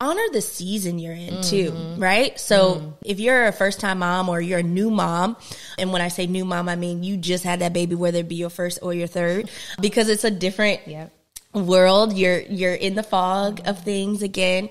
honor the season you're in too, right? So if you're a first time mom or you're a new mom, and when I say new mom, I mean you just had that baby, whether it be your first or your third, because it's a different world. You're in the fog of things again.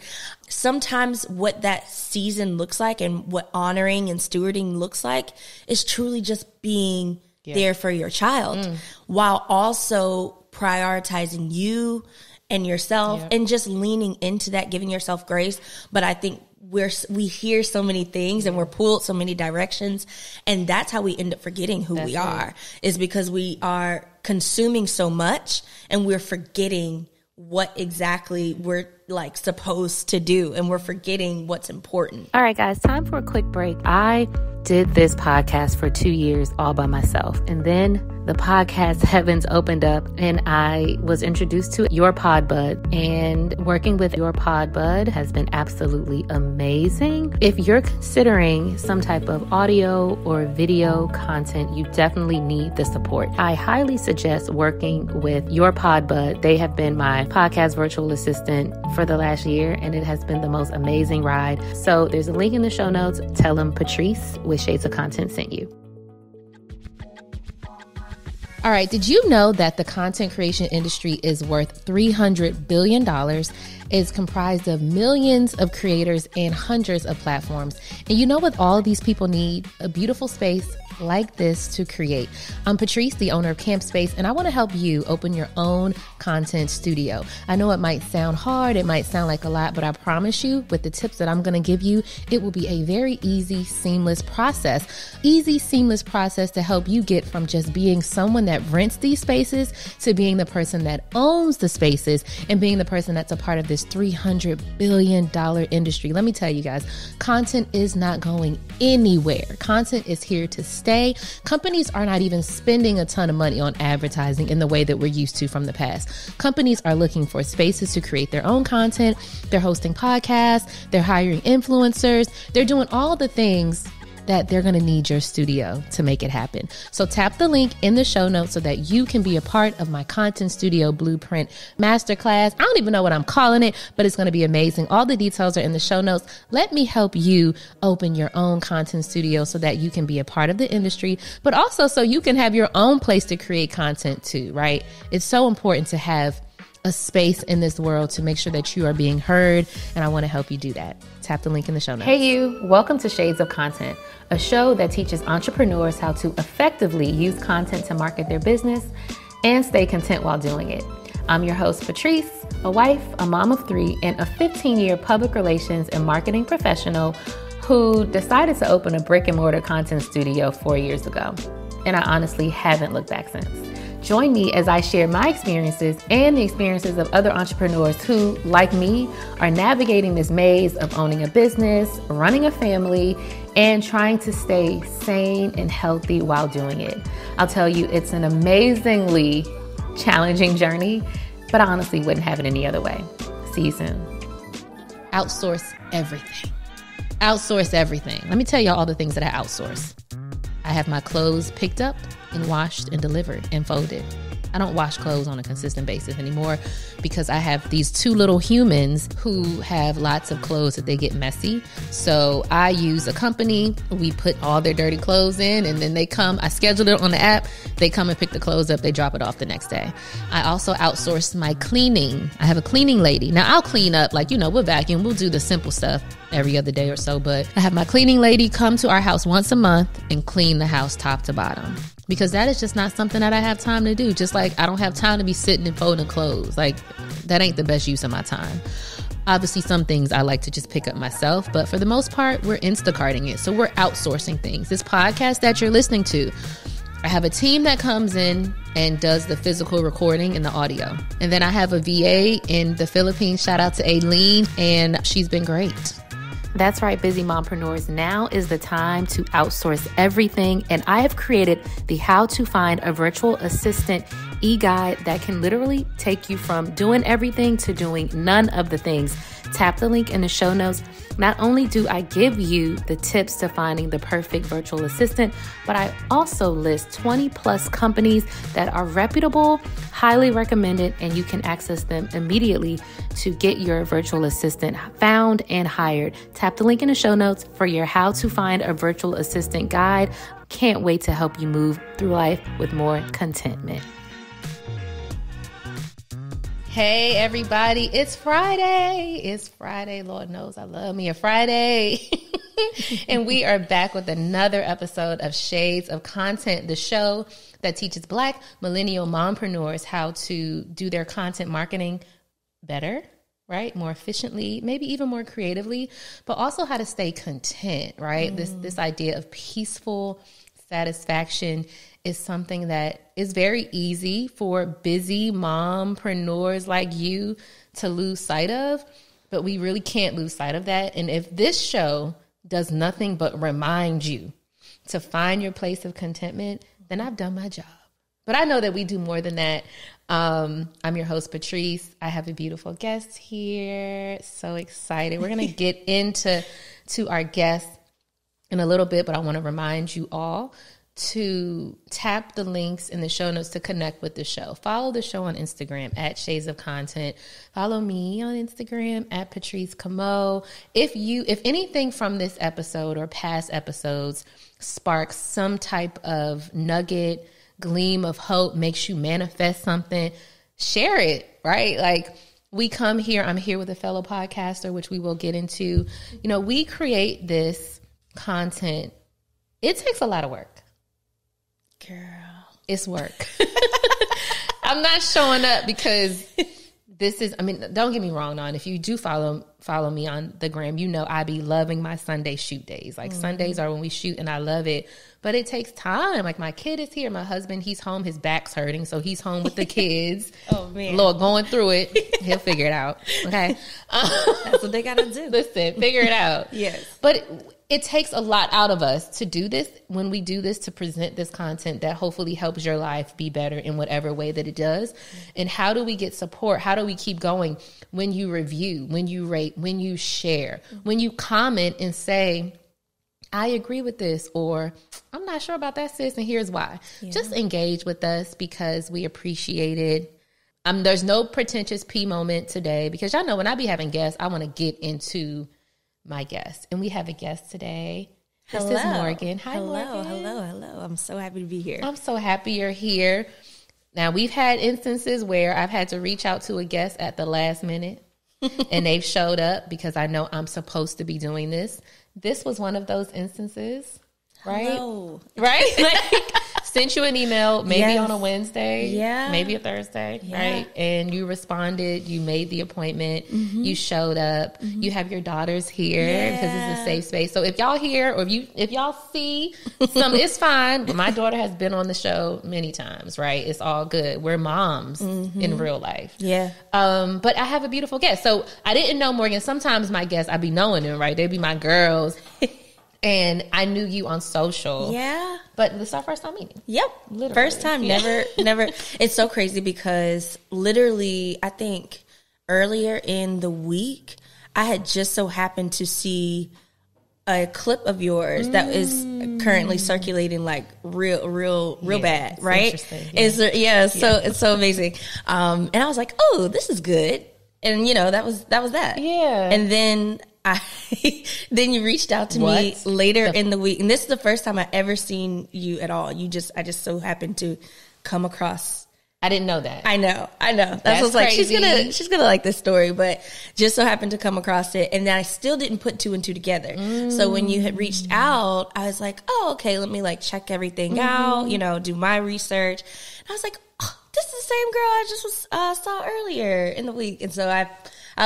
Sometimes what that season looks like and what honoring and stewarding looks like is truly just being there for your child while also prioritizing you and yourself and just leaning into that, giving yourself grace. But I think we hear so many things and we're pulled so many directions, and that's how we end up forgetting who we are, is because we are consuming so much and we're forgetting what exactly we're like supposed to do, and we're forgetting what's important. All right, guys, time for a quick break. I did this podcast for 2 years all by myself, and then the podcast heavens opened up and I was introduced to Your Pod Bud, and working with Your Pod Bud has been absolutely amazing. If you're considering some type of audio or video content, you definitely need the support. I highly suggest working with Your Pod Bud. They have been my podcast virtual assistant for the last year, and it has been the most amazing ride. So there's a link in the show notes. Tell them Patrice with Shades of Content sent you. All right, did you know that the content creation industry is worth $300 billion? It's comprised of millions of creators and hundreds of platforms. And you know what all these people need? A beautiful space like this to create. I'm Patrice, the owner of Camp Space, and I want to help you open your own content studio. I know it might sound hard, it might sound like a lot, but I promise you, with the tips that I'm going to give you, it will be a very easy, seamless process. Easy, seamless process to help you get from just being someone that rents these spaces to being the person that owns the spaces and being the person that's a part of this $300 billion industry. Let me tell you guys, content is not going anywhere. Content is here to stay. Companies are not even spending a ton of money on advertising in the way that we're used to from the past. Companies are looking for spaces to create their own content. They're hosting podcasts. They're hiring influencers. They're doing all the things that they're going to need your studio to make it happen. So tap the link in the show notes so that you can be a part of my Content Studio Blueprint Masterclass. I don't even know what I'm calling it, but it's going to be amazing. All the details are in the show notes. Let me help you open your own content studio so that you can be a part of the industry, but also so you can have your own place to create content too, right? It's so important to have a space in this world to make sure that you are being heard, and I want to help you do that. Tap the link in the show notes. Hey you, welcome to Shades of Content, a show that teaches entrepreneurs how to effectively use content to market their business and stay content while doing it. I'm your host, Patrice, a wife, a mom of 3, and a 15-year public relations and marketing professional who decided to open a brick and mortar content studio 4 years ago. And I honestly haven't looked back since. Join me as I share my experiences and the experiences of other entrepreneurs who, like me, are navigating this maze of owning a business, running a family, and trying to stay sane and healthy while doing it. I'll tell you, it's an amazingly challenging journey, but I honestly wouldn't have it any other way. See you soon. Outsource everything. Outsource everything. Let me tell you all the things that I outsource. I have my clothes picked up and washed and delivered and folded. I don't wash clothes on a consistent basis anymore because I have these 2 little humans who have lots of clothes that they get messy. So I use a company. We put all their dirty clothes in and then they come. I schedule it on the app. They come and pick the clothes up. They drop it off the next day. I also outsource my cleaning. I have a cleaning lady. Now I'll clean up, like, we'll vacuum. We'll do the simple stuff every other day or so. But I have my cleaning lady come to our house once a month and clean the house top to bottom. Because that is just not something that I have time to do. Just like I don't have time to be sitting and folding clothes. Like, that ain't the best use of my time. Obviously, some things I like to just pick up myself. But for the most part, we're Instacarting it. So we're outsourcing things. This podcast that you're listening to, I have a team that comes in and does the physical recording and the audio. And then I have a VA in the Philippines. Shout out to Aileen. And she's been great. That's right, busy mompreneurs. Now is the time to outsource everything. And I have created the How to Find a Virtual Assistant e-guide that can literally take you from doing everything to doing none of the things. Tap the link in the show notes. Not only do I give you the tips to finding the perfect virtual assistant, but I also list 20 plus companies that are reputable, highly recommended, and you can access them immediately to get your virtual assistant found and hired. Tap the link in the show notes for your how to find a virtual assistant guide. Can't wait to help you move through life with more contentment. Hey, everybody. It's Friday. It's Friday. Lord knows I love me a Friday. And we are back with another episode of Shades of Content, the show that teaches Black millennial mompreneurs how to do their content marketing better, right? More efficiently, maybe even more creatively, but also how to stay content, right? This idea of peaceful satisfaction is something that is very easy for busy mompreneurs like you to lose sight of, but we really can't lose sight of that. And if this show does nothing but remind you to find your place of contentment, then I've done my job. But I know that we do more than that. I'm your host, Patrice. I have a beautiful guest here. So excited. We're going to get into our guest in a little bit, but I want to remind you all to tap the links in the show notes to connect with the show. Follow the show on Instagram at Shades of Content. Follow me on Instagram at Patrice Camo. If anything from this episode or past episodes sparks some type of nugget, gleam of hope, makes you manifest something, share it, right? Like, we come here, I'm here with a fellow podcaster, which we will get into. You know, we create this content. It takes a lot of work. Girl, it's work. I'm not showing up because this is, I mean, don't get me wrong, and if you do follow me on the gram, you know I be loving my Sunday shoot days. Like, Sundays are when we shoot, and I love it. But it takes time. Like, my kid is here. My husband, he's home. His back's hurting, so he's home with the kids. Oh, man. Lord, going through it. He'll figure it out. Okay? That's what they got to do. Listen, figure it out. Yes. But it takes a lot out of us to do this. When we do this, to present this content that hopefully helps your life be better in whatever way that it does. And how do we get support? How do we keep going? When you review, when you rate, when you share, when you comment and say, I agree with this, or I'm not sure about that, sis, and here's why. Yeah. Just engage with us because we appreciate it. There's no pretentious P moment today because y'all know when I be having guests, I want to get into my guest. And we have a guest today. This is Morgan. Hi, Morgan. Hello. I'm so happy to be here. I'm so happy you're here. Now, we've had instances where I've had to reach out to a guest at the last minute and they've showed up because I know I'm supposed to be doing this. This was one of those instances, right? Hello. Right? Like, sent you an email maybe on a Wednesday, maybe a Thursday, right? And you responded, you made the appointment, you showed up, you have your daughters here because it's a safe space. So if y'all hear or if y'all see some, it's fine. But my daughter has been on the show many times, right? It's all good. We're moms in real life. Yeah. But I have a beautiful guest. So I didn't know Morgan. Sometimes my guests, I be knowing them, right? They'd be my girls. And I knew you on social. Yeah. But this is our first time meeting. Yep. Literally. First time, never. It's so crazy because literally, I think earlier in the week, I had just so happened to see a clip of yours that is currently circulating like real bad, right? Interesting. Yeah. So it's so amazing. And I was like, oh, this is good. And you know, that was that. Yeah. And then then you reached out to me later in the week, and this is the first time I ever seen you at all. I just so happened to come across. I didn't know that. I know. That's what I was like, she's gonna like this story, but just so happened to come across it, and then I still didn't put two and two together. So when you had reached out, I was like, oh, okay, let me like check everything out, you know, do my research. And I was like, oh, this is the same girl I just saw earlier in the week, and so I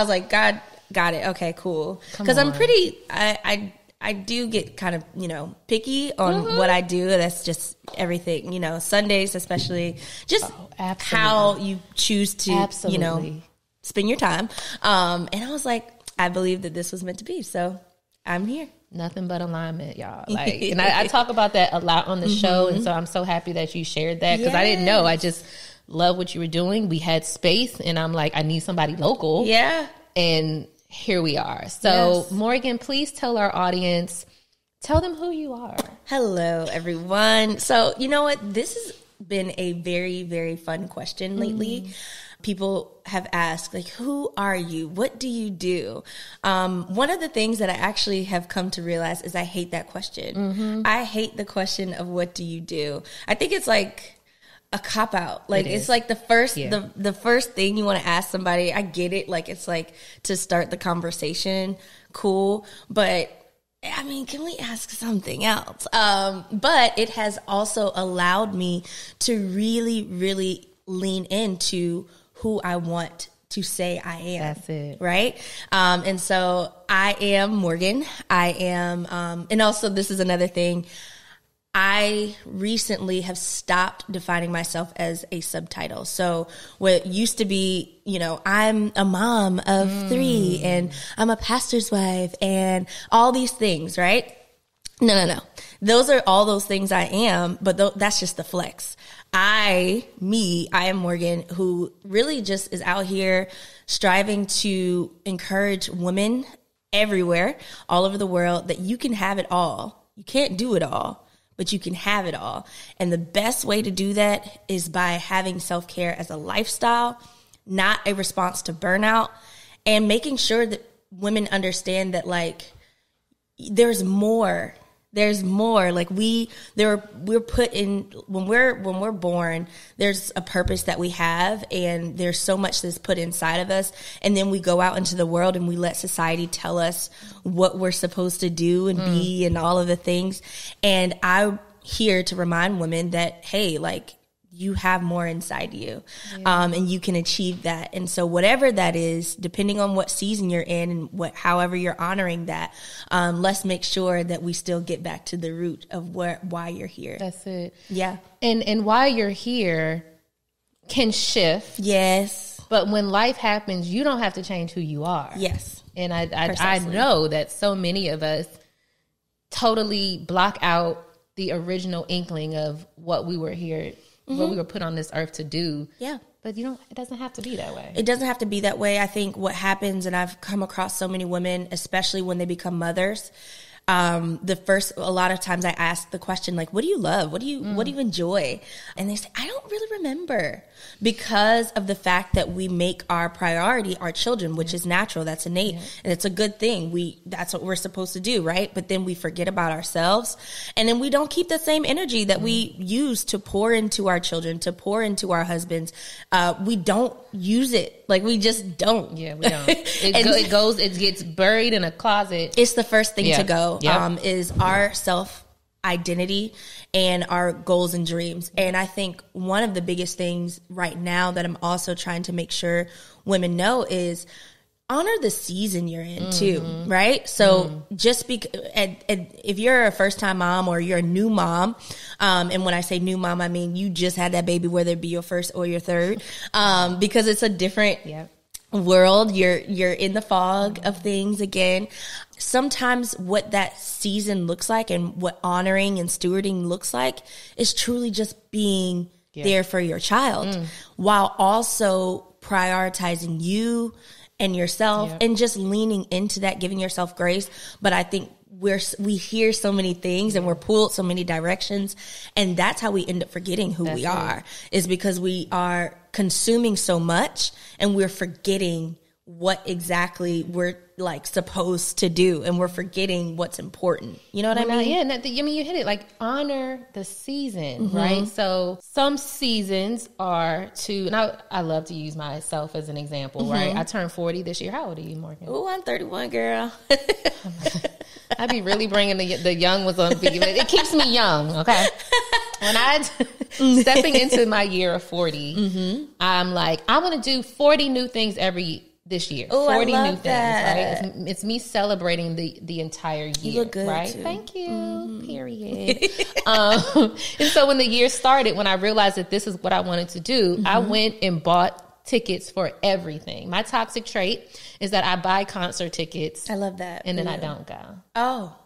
was like, God. Got it. Okay, cool. Because I'm pretty, I do get kind of, you know, picky on what I do. That's just everything, you know, Sundays especially, just how you choose to, you know, spend your time. And I was like, I believe that this was meant to be. So I'm here. Nothing but alignment, y'all. Like, and I talk about that a lot on the show. And so I'm so happy that you shared that because I didn't know. I just love what you were doing. We had space, and I'm like, I need somebody local. Yeah. And here we are. So, Morgan, please tell our audience, tell them who you are. Hello, everyone. So, you know what? This has been a very, very fun question lately. People have asked, like, who are you? What do you do? One of the things that I actually have come to realize is I hate that question. I hate the question of what do you do? I think it's like a cop out. Like, it's like the first, the first thing you want to ask somebody. I get it. Like, it's like to start the conversation. Cool. But I mean, can we ask something else? But it has also allowed me to really, really lean into who I want to say I am. That's it. Right? And so I am Morgan. I am, and also this is another thing. I recently have stopped defining myself as a subtitle. So what used to be, you know, I'm a mom of 3 and I'm a pastor's wife and all these things, right? No. Those are all those things I am, but that's just the flex. I am Morgan, who really just is out here striving to encourage women everywhere, all over the world, that you can have it all. You can't do it all, but you can have it all. And the best way to do that is by having self-care as a lifestyle, not a response to burnout, and making sure that women understand that, like, there's more. There's more. Like we're put in, when we're born, there's a purpose that we have, and there's so much that's put inside of us. And then we go out into the world and we let society tell us what we're supposed to do and be and all of the things. And I'm here to remind women that, hey, like, you have more inside you, and you can achieve that. And so whatever that is, depending on what season you're in and however you're honoring that, let's make sure that we still get back to the root of why you're here. That's it. Yeah. And why you're here can shift. Yes. But when life happens, you don't have to change who you are. Yes. And I know that so many of us totally block out the original inkling of what we were here, what we were put on this earth to do. Yeah. But it doesn't have to be that way. It doesn't have to be that way. I think what happens, and I've come across so many women, especially when they become mothers, a lot of times I ask the question, like, what do you love? What do you enjoy? And they say, I don't really remember, because of the fact that we make our priority our children, which is natural. That's innate. And it's a good thing. That's what we're supposed to do. Right. But then we forget about ourselves, and then we don't keep the same energy that we use to pour into our children, to pour into our husbands. We don't use it. Like, we just don't. Yeah, we don't. It gets buried in a closet. It's the first thing to go. Is our self-identity and our goals and dreams. And I think one of the biggest things right now that I'm also trying to make sure women know is honor the season you're in too, right? So just if you're a first-time mom or you're a new mom, and when I say new mom, I mean you just had that baby, whether it be your first or your third, because it's a different world. You're in the fog of things again. Sometimes what that season looks like and what honoring and stewarding looks like is truly just being there for your child, while also prioritizing you and yourself, and just leaning into that, giving yourself grace. But I think we hear so many things and we're pulled so many directions, and that's how we end up forgetting who we are, is because we are consuming so much and we're forgetting what exactly we're like supposed to do, and we're forgetting what's important. You know what I mean? Yeah, you hit it. Like, honor the season, right? So some seasons are and I love to use myself as an example, right? I turned 40 this year. How old are you, Morgan? Oh, I'm 31, girl. I be really bringing the young ones on. It keeps me young, okay? When I stepping into my year of 40, I'm like, I want to do 40 new things this year. Ooh, 40 I love new that. things, right? It's me celebrating the entire year. You look good, right? too. Thank you. Period. And so when the year started, when I realized that this is what I wanted to do, I went and bought tickets for everything. My toxic trait is that I buy concert tickets. I love that. And then I don't go. Oh.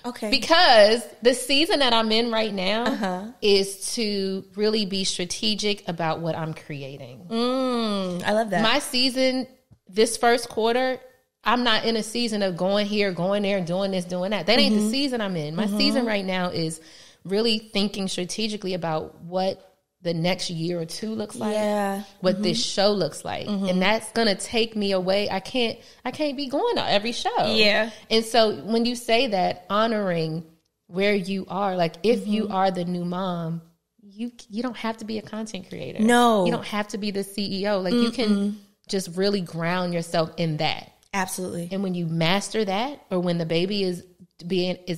Okay. Because the season that I'm in right now is to really be strategic about what I'm creating. I love that. My season, this first quarter, I'm not in a season of going here, going there, doing this, doing that. That ain't the season I'm in. My season right now is really thinking strategically about what the next year or two looks like, what this show looks like. And that's going to take me away. I can't be going to every show. Yeah. And so when you say that, honoring where you are, like if you are the new mom, you don't have to be a content creator. No. You don't have to be the CEO. Like you can just really ground yourself in that. Absolutely. And when you master that, or when the baby is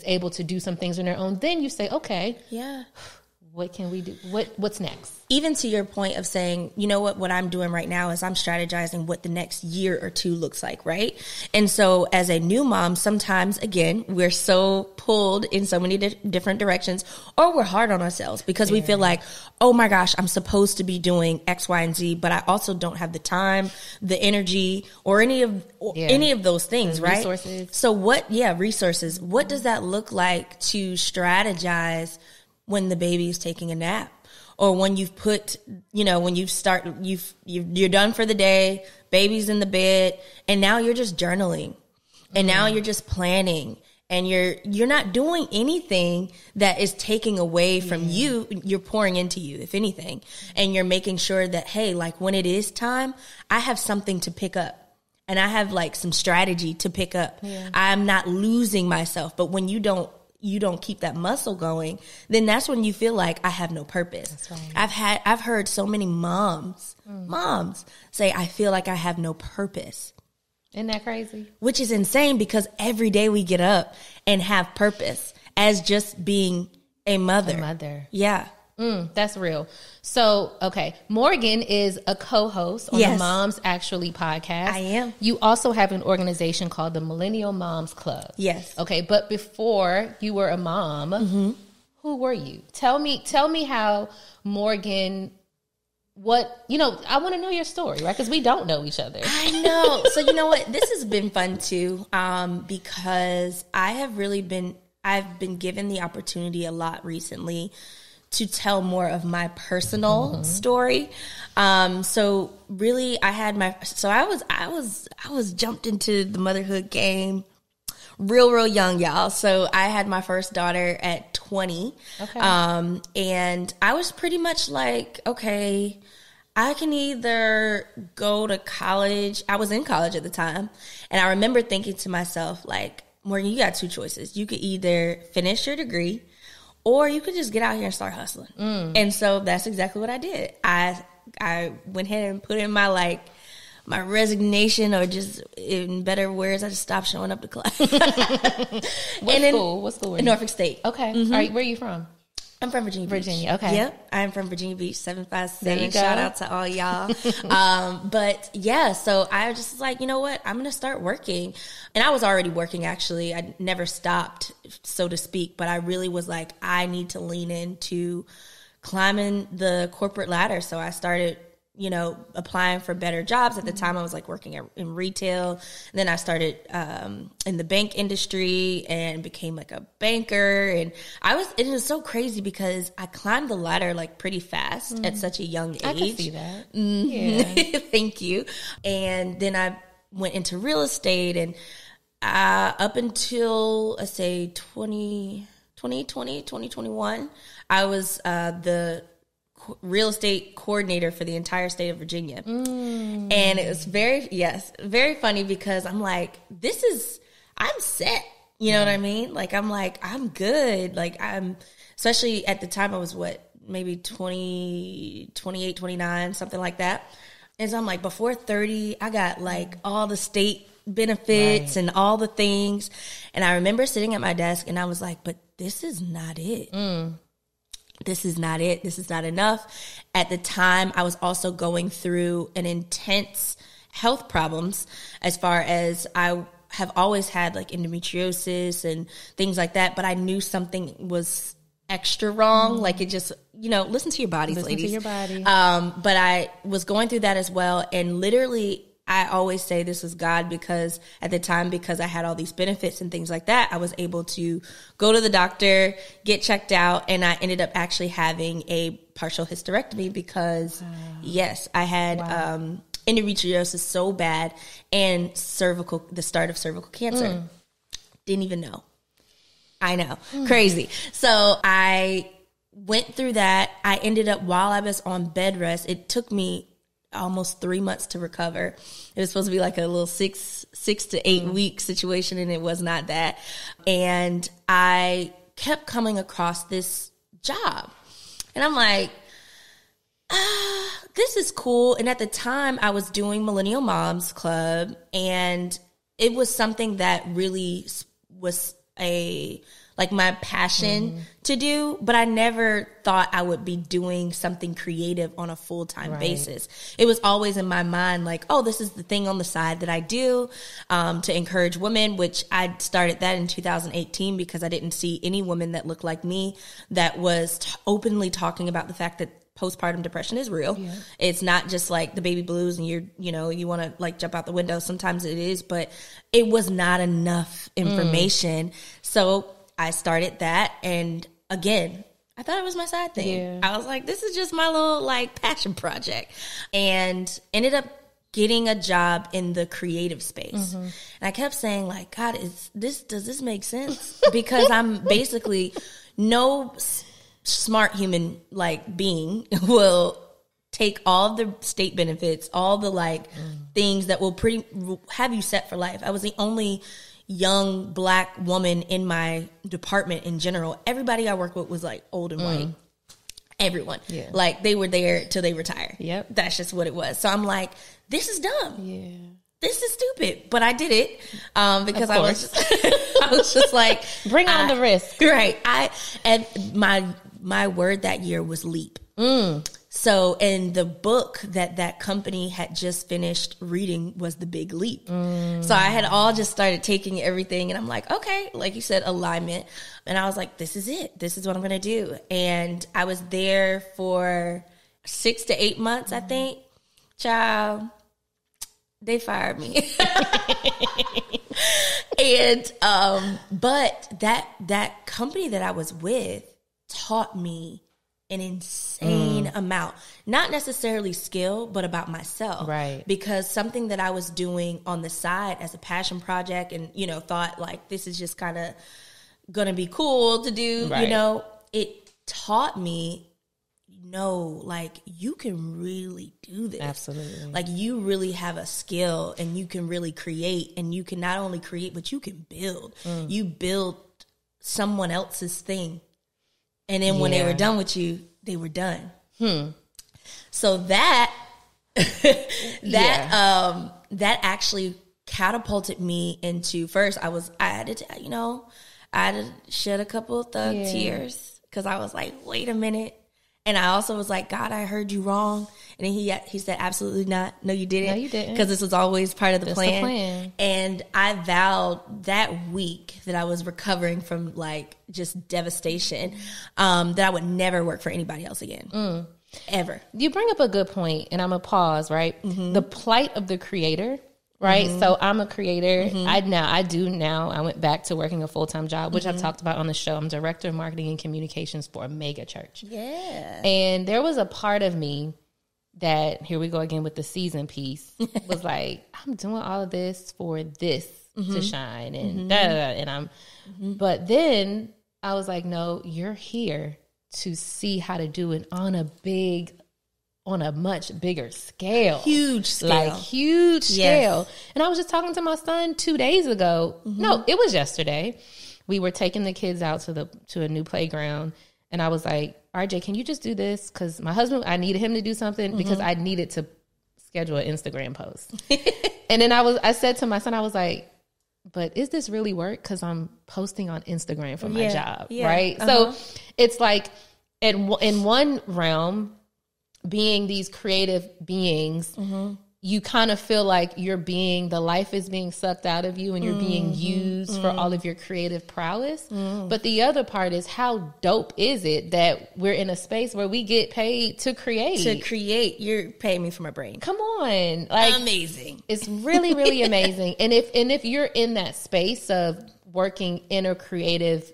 able to do some things on their own, then you say, okay, what can we do? What's next? Even to your point of saying, you know what I'm doing right now is I'm strategizing what the next year or two looks like, right? And so as a new mom, sometimes, again, we're so pulled in so many different directions, or we're hard on ourselves because we feel like, oh my gosh, I'm supposed to be doing X, Y, and Z, but I also don't have the time, the energy, or any of those things, right? Resources. So resources. What does that look like to strategize when the baby is taking a nap, or when you've put, when you're done for the day, baby's in the bed, and now you're just journaling, and now you're just planning, and you're not doing anything that is taking away from you. You're pouring into you, if anything, and you're making sure that, hey, like when it is time, I have something to pick up. And I have like some strategy to pick up. Yeah. I'm not losing myself. But when you don't keep that muscle going, then that's when you feel like I have no purpose. That's right. I've heard so many moms say, I feel like I have no purpose. Isn't that crazy? Which is insane, because every day we get up and have purpose as just being a mother. Yeah. That's real. So, okay. Morgan is a co-host on the Moms Actually podcast. I am. You also have an organization called the Millennial Moms Club. Yes. Okay. But before you were a mom, who were you? Tell me how Morgan, I want to know your story, right? Because we don't know each other. I know. So you know what? This has been fun too, because I've been given the opportunity a lot recently to tell more of my personal story. So really I was jumped into the motherhood game real young, y'all. So I had my first daughter at 20. Okay. And I was pretty much like, okay, I can either go to college. I was in college at the time. And I remember thinking to myself, like, Morgan, you got two choices. You could either finish your degree, or you could just get out here and start hustling. And so that's exactly what I did. I went ahead and put in my resignation, or just in better words, I just stopped showing up to class. What school were you? Norfolk State. Okay. All right, where are you from? I'm from Virginia Beach. Okay. Yep. I'm from Virginia Beach, 757. There you go. Shout out to all y'all. But yeah, so I was just like, you know what? I'm going to start working. And I was already working, actually. I never stopped, so to speak. But I really was like, I need to lean into climbing the corporate ladder. So I started, applying for better jobs. At the time, I was like working in retail. And then I started in the bank industry and became like a banker. And it was so crazy because I climbed the ladder like pretty fast at such a young age. I can see that. Yeah. Thank you. And then I went into real estate, and up until, let's say, 2021, I was the real estate coordinator for the entire state of Virginia. And it was very funny, because I'm like, I'm set. You know what I mean? Like, I'm good. Like, especially at the time, I was maybe 28, 29, something like that. And so I'm like, before 30, I got like all the state benefits and all the things. And I remember sitting at my desk and I was like, but this is not it. This is not it. This is not enough. At the time, I was also going through an intense health problems, as far as I have always had like endometriosis and things like that. But I knew something was extra wrong. Like, it just, listen to your bodies, ladies. Listen to your body. But I was going through that as well. And literally I always say this was God, because at the time, because I had all these benefits and things like that, I was able to go to the doctor, get checked out, and I ended up actually having a partial hysterectomy because, yes, I had endometriosis so bad and the start of cervical cancer. Didn't even know. I know. Crazy. So I went through that. I ended up, while I was on bed rest, it took me almost 3 months to recover. It was supposed to be like a little 6 to 8 week situation, and it was not that. And I kept coming across this job, and I'm like, this is cool. And at the time, I was doing Millennial Moms Club, and it was something that really was my passion to do, but I never thought I would be doing something creative on a full-time basis. It was always in my mind like, oh, this is the thing on the side that I do to encourage women, which I started that in 2018 because I didn't see any woman that looked like me that was openly talking about the fact that postpartum depression is real. Yeah. It's not just like the baby blues and you want to like jump out the window. Sometimes it is, but it was not enough information. So I started that, and again, I thought it was my side thing. Yeah. I was like, this is just my little like passion project, and ended up getting a job in the creative space. And I kept saying like, God, does this make sense? Because I'm basically no smart human like being will take all the state benefits, all the like things that will have you set for life. I was the only young Black woman in my department in general. Everybody I worked with was like old and white. Everyone. Yeah. Like they were there till they retire. Yep. That's just what it was. So I'm like, this is dumb. Yeah. This is stupid. But I did it because I was just like, bring on the risk. Right. And my word that year was leap. So, and the book that company had just finished reading was The Big Leap. So I had all just started taking everything, and I'm like, okay, like you said, alignment. And I was like, this is it. This is what I'm going to do. And I was there for 6 to 8 months, I think. Child, they fired me. And, but that company that I was with taught me an insane amount, not necessarily skill, but about myself. Right. Because something that I was doing on the side as a passion project and, thought like, this is just kind of going to be cool to do, it taught me, like you can really do this. Absolutely. Like you really have a skill and you can really create, and you can not only create, but you can build. You build someone else's thing. And then when they were done with you, they were done. So that actually catapulted me into, first I had to shed a couple of tears because I was like, wait a minute. And I also was like, God, I heard you wrong. And then he said, absolutely not. No, you didn't. No, you didn't. Because this was always part of the plan. And I vowed that week that I was recovering from like just devastation, that I would never work for anybody else again. Ever. You bring up a good point, and I'm going to pause, right? The plight of the creator. Right. So I'm a creator. I went back to working a full-time job, which I've talked about on the show. I'm director of marketing and communications for a mega church. Yeah. And there was a part of me that, here we go again with the season piece, was like, I'm doing all of this for this to shine and and but then I was like, no, you're here to see how to do it on a much bigger scale. Huge scale. Like huge scale. And I was just talking to my son 2 days ago. No, it was yesterday. We were taking the kids out to a new playground. And I was like, RJ, can you just do this? Because my husband, I needed him to do something because I needed to schedule an Instagram post. And then I said to my son, I was like, but is this really work? Because I'm posting on Instagram for my job, right? So it's like in one realm, being these creative beings, you kind of feel like the life is being sucked out of you and you're being used for all of your creative prowess. But the other part is, how dope is it that we're in a space where we get paid to create? You're paying me for my brain. Come on. Like, amazing. It's really, really amazing. And if you're in that space of working in a creative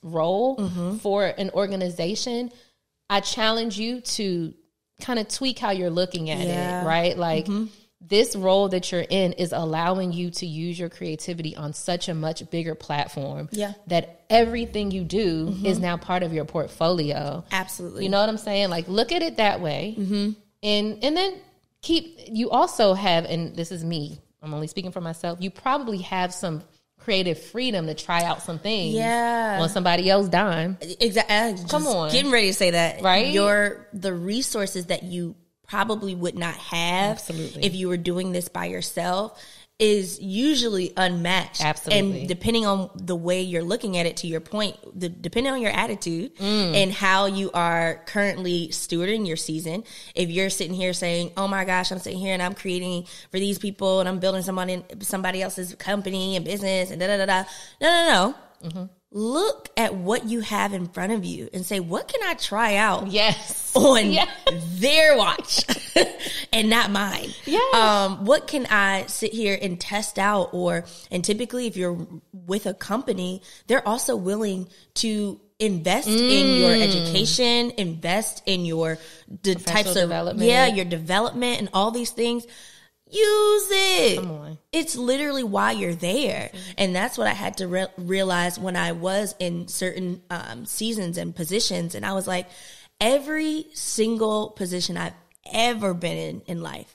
role for an organization, I challenge you to kind of tweak how you're looking at it, right? Like, this role that you're in is allowing you to use your creativity on such a much bigger platform that everything you do is now part of your portfolio. Absolutely. You know what I'm saying? Like, look at it that way. And then you also have, and this is me, I'm only speaking for myself, you probably have some creative freedom to try out some things on somebody else's dime. Exactly. Come on. Getting ready to say that. Right? The resources that you probably would not have if you were doing this by yourself is usually unmatched. Absolutely. And depending on the way you're looking at it, to your point, depending on your attitude and how you are currently stewarding your season, if you're sitting here saying, oh my gosh, I'm sitting here and I'm creating for these people and I'm building somebody else's company and business and da-da-da-da. No. Look at what you have in front of you and say, what can I try out on their watch and not mine? What can I sit here and test out? And typically if you're with a company, they're also willing to invest in your education, invest in your types of development. Your development and all these things. Use it. Come on. It's literally why you're there. And that's what I had to realize when I was in certain seasons and positions. And I was like, every single position I've ever been in life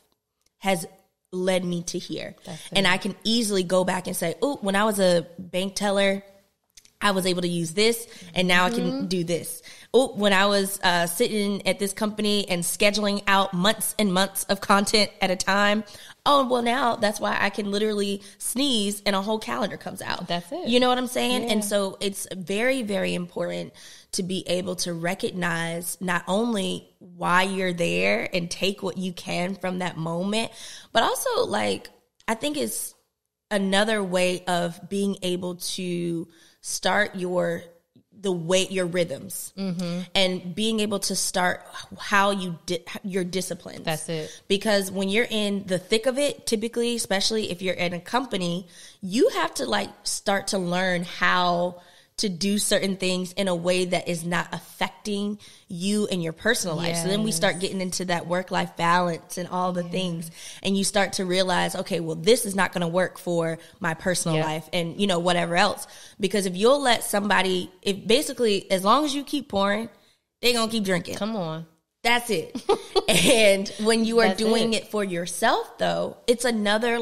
has led me to here. And I can easily go back and say, oh, when I was a bank teller, I was able to use this, and now I can do this. Oh, when I was sitting at this company and scheduling out months and months of content at a time, oh, well, now that's why I can literally sneeze and a whole calendar comes out. That's it. You know what I'm saying? And so it's very, very important to be able to recognize not only why you're there and take what you can from that moment, but also, like, I think it's another way of being able to start your rhythms and being able to start how your disciplines. That's it. Because when you're in the thick of it, typically, especially if you're in a company, you have to start to learn how to do certain things in a way that is not affecting you and your personal life. So then we start getting into that work-life balance and all the things. And you start to realize, okay, well, this is not going to work for my personal life and, whatever else. Because if you'll let somebody, as long as you keep pouring, they're going to keep drinking. Come on. That's it. And when you are doing it for yourself, though, it's another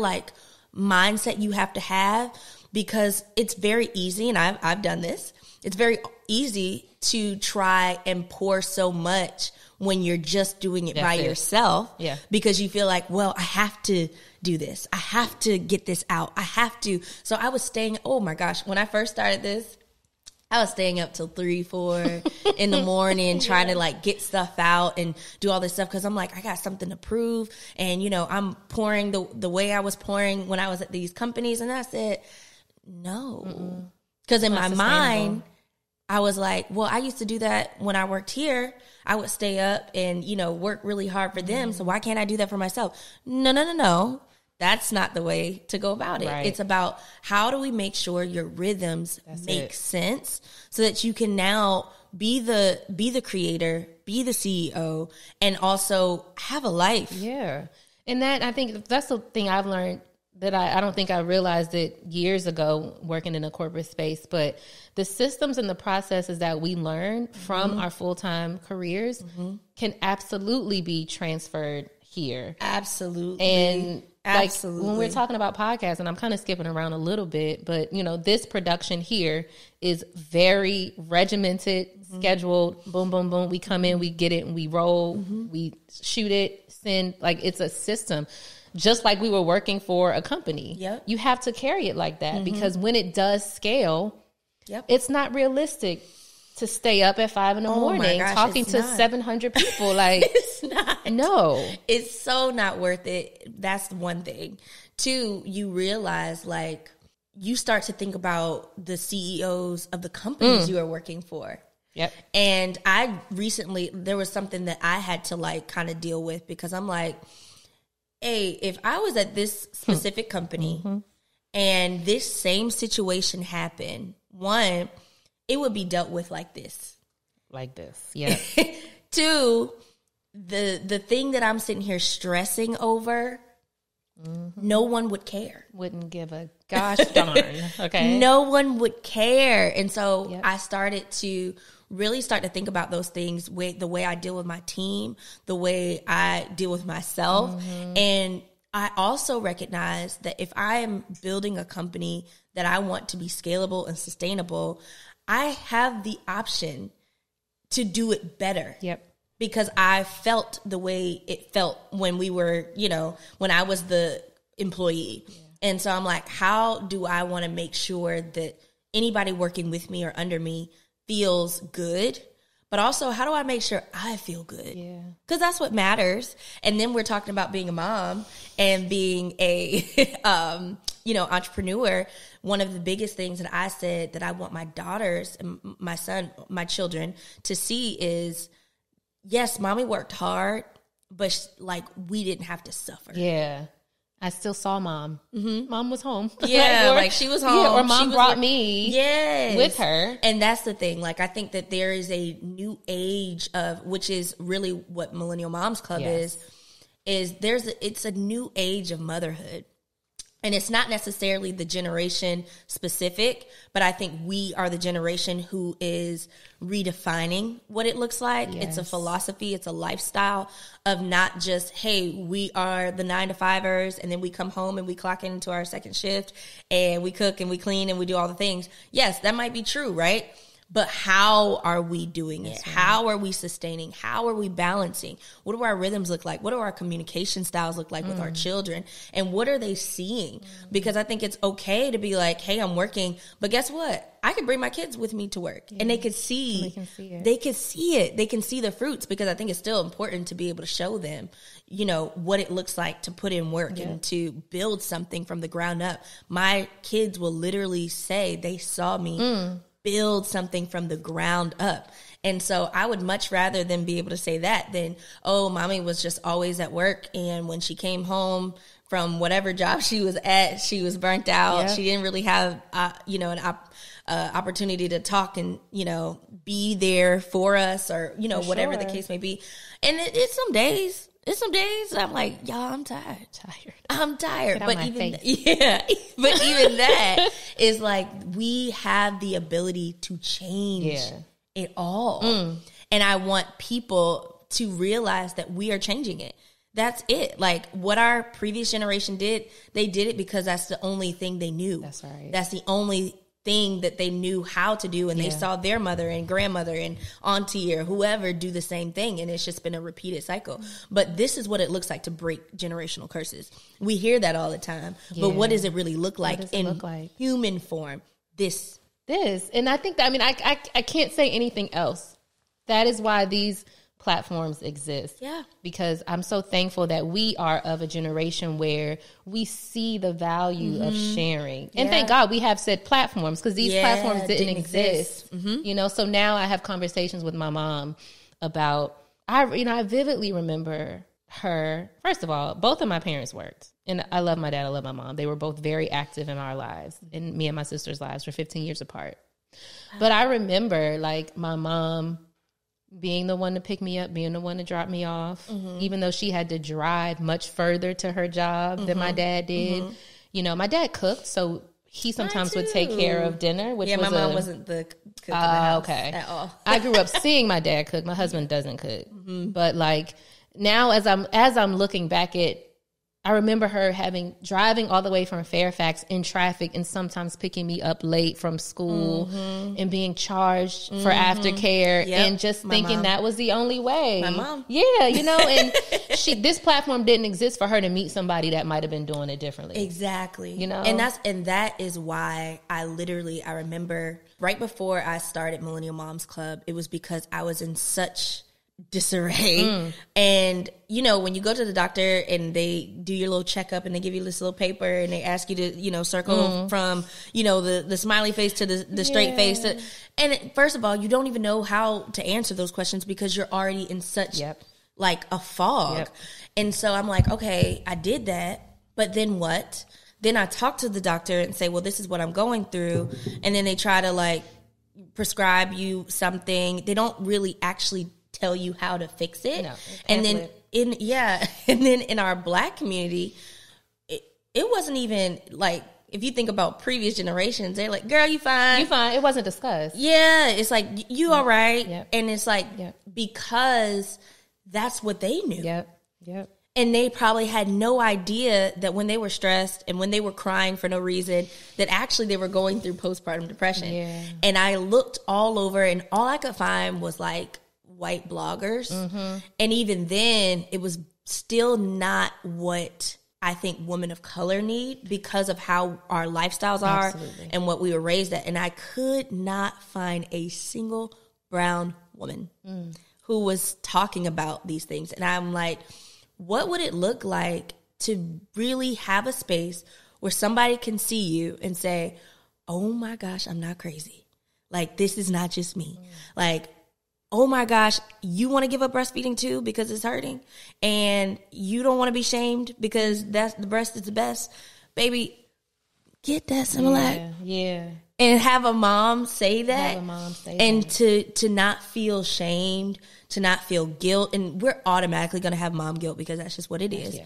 mindset you have to have. Because it's very easy, and I've done this, it's very easy to try and pour so much when you're just doing it by yourself. Yeah. Because you feel like, well, I have to do this. I have to get this out. I have to. So I was oh my gosh, when I first started this, I was staying up till 3, 4 in the morning trying to get stuff out and do all this stuff. Cause I'm like, I got something to prove. And, I'm pouring the way I was pouring when I was at these companies. And I said, no, because in my mind, I was like, well, I used to do that when I worked here. I would stay up and, work really hard for them. So why can't I do that for myself? No. That's not the way to go about it. Right. It's about how do we make sure your rhythms make sense so that you can now be the creator, be the CEO, and also have a life. Yeah. And I think that's the thing I've learned that I don't think I realized it years ago working in a corporate space, but the systems and the processes that we learn from our full-time careers can absolutely be transferred here. Absolutely. And when we're talking about podcasts, and I'm kind of skipping around a little bit, but this production here is very regimented, scheduled, boom, boom, boom. We come in, we get it, and we roll, we shoot it, send, it's a system. Just like we were working for a company. Yep. You have to carry it like that because when it does scale, it's not realistic to stay up at 5 a.m. talking to 700 people. Like, it's not. No. It's so not worth it. That's one thing. Two, you realize, like, you start to think about the CEOs of the companies you are working for. Yep. And there was something that I had to, like, kind of deal with, because I'm like, hey, if I was at this specific company and this same situation happened, one, it would be dealt with like this. Like this, yeah. Two, the thing that I'm sitting here stressing over, no one would care. Wouldn't give a gosh darn, okay? No one would care. And so I started to really start to think about those things, the way I deal with my team, the way I deal with myself. And I also recognize that if I am building a company that I want to be scalable and sustainable, I have the option to do it better. Yep. Because I felt the way it felt when we were, when I was the employee. Yeah. And so I'm like, how do I want to make sure that anybody working with me or under me feels good? But also, how do I make sure I feel good? Yeah. Because that's what matters. And then we're talking about being a mom and being a, entrepreneur. One of the biggest things that I said that I want my daughters and my son, my children to see is, yes, mommy worked hard, but we didn't have to suffer. Yeah. I still saw mom. Mom was home. Yeah, like she was home. Yeah, or mom brought me with her. And that's the thing. Like, I think that there is a new age of, which is really what Millennial Moms Club is it's a new age of motherhood. And it's not necessarily the generation specific, but I think we are the generation who is redefining what it looks like. Yes. It's a philosophy. It's a lifestyle of not just, hey, we are the 9-to-5ers and then we come home and we clock into our second shift and we cook and we clean and we do all the things. Yes, that might be true, right? But how are we doing it? Right. How are we sustaining? How are we balancing? What do our rhythms look like? What do our communication styles look like with our children? And what are they seeing? Because I think it's okay to be like, hey, I'm working, but guess what? I could bring my kids with me to work and they could see, they can see it. They can see the fruits, because I think it's still important to be able to show them, what it looks like to put in work and to build something from the ground up. My kids will literally say they saw me build something from the ground up. And so I would much rather them be able to say that than, oh, mommy was just always at work, and when she came home from whatever job she was at, she was burnt out. Yeah. She didn't really have, an opportunity to talk and, be there for us, or, whatever the case may be. And it's some days. There's some days that I'm like, y'all, I'm tired. I'm tired. But even that is like, we have the ability to change it all. And I want people to realize that we are changing it. That's it. Like, what our previous generation did, they did it because that's the only thing they knew. That's right. That's the only thing that they knew how to do, and they saw their mother and grandmother and auntie or whoever do the same thing, and it's just been a repeated cycle. But this is what it looks like to break generational curses. We hear that all the time, but what does it really look like in human form? This, and I think that, I can't say anything else. That is why these platforms exist. Yeah. Because I'm so thankful that we are of a generation where we see the value of sharing. And thank God we have said platforms, because these platforms didn't exist. So now I have conversations with my mom about, I vividly remember her. First of all, both of my parents worked. And I love my dad, I love my mom. They were both very active in our lives, in me and my sister's lives. We're 15 years apart. But I remember, like, my mom being the one to pick me up, being the one to drop me off, even though she had to drive much further to her job than my dad did. My dad cooked, so he sometimes would take care of dinner. Which my mom wasn't the cook in the house at all. I grew up seeing my dad cook. My husband doesn't cook, but like now, as I'm looking back at I remember her driving all the way from Fairfax in traffic and sometimes picking me up late from school and being charged for aftercare and just thinking that was the only way. My mom. Yeah, you know, and this platform didn't exist for her to meet somebody that might have been doing it differently. Exactly. You know? And that is why I remember right before I started Millennial Moms Club, it was because I was in such disarray. And you know, when you go to the doctor and they do your little checkup and they give you this little paper and they ask you to, you know, circle from, you know, the smiley face to the straight face and first of all, you don't even know how to answer those questions because you're already in such like a fog. And so I'm like, okay, I did that, but then what? Then I talk to the doctor and say, well, this is what I'm going through, and then they try to like prescribe you something. They don't really actually tell you how to fix it. No, and then in our Black community, it wasn't even like, if you think about previous generations, they're like, girl, you fine. You fine. It wasn't discussed. Yeah. It's like, you all right. And it's like, because that's what they knew. And they probably had no idea that when they were stressed and when they were crying for no reason, that actually they were going through postpartum depression. And I looked all over and all I could find was like white bloggers. And even then it was still not what I think women of color need because of how our lifestyles are and what we were raised at. And I could not find a single brown woman who was talking about these things. And I'm like, what would it look like to really have a space where somebody can see you and say, oh my gosh, I'm not crazy. Like, this is not just me. Like, oh my gosh, you want to give up breastfeeding too because it's hurting, and you don't want to be shamed because the breast is the best. Baby, get that Similac. And have a mom say that. And to not feel shamed, to not feel guilt. And we're automatically going to have mom guilt because that's just what it is.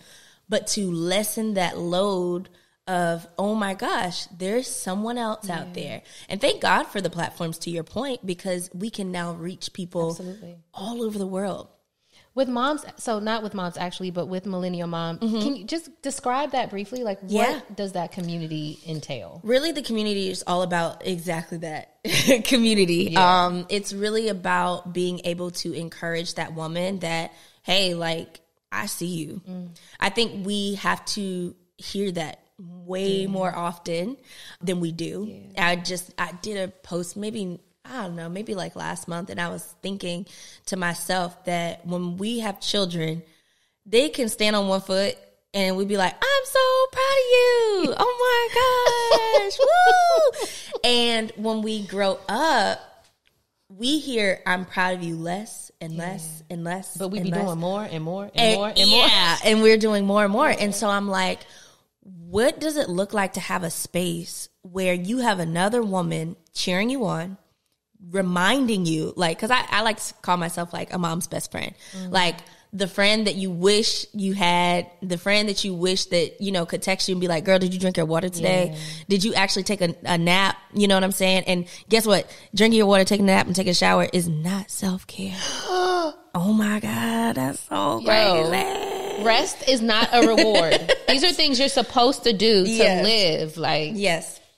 But to lessen that load of, oh my gosh, there's someone else out there. And thank God for the platforms, to your point, because we can now reach people all over the world. With moms, so not with moms actually, but with Millennial Mom, can you just describe that briefly? Like, what does that community entail? Really, the community is all about exactly that, community. It's really about being able to encourage that woman that, hey, like, I see you. I think we have to hear that way more often than we do. I did a post maybe like last month, and I was thinking to myself that when we have children, they can stand on one foot and we'd be like, I'm so proud of you. Oh my gosh. Woo. And when we grow up, we hear, I'm proud of you less and less and less. But we be doing more and more and more and more. Yeah, and we're doing more and more. And so I'm like, what does it look like to have a space where you have another woman cheering you on, reminding you, like, because I like to call myself like a mom's best friend. Like, the friend that you wish you had, the friend that you wish that, you know, could text you and be like, girl, did you drink your water today? Did you actually take a nap? You know what I'm saying? And guess what? Drinking your water, taking a nap, and taking a shower is not self-care. Oh my God, that's so crazy. Rest is not a reward. These are things you're supposed to do to live. Like,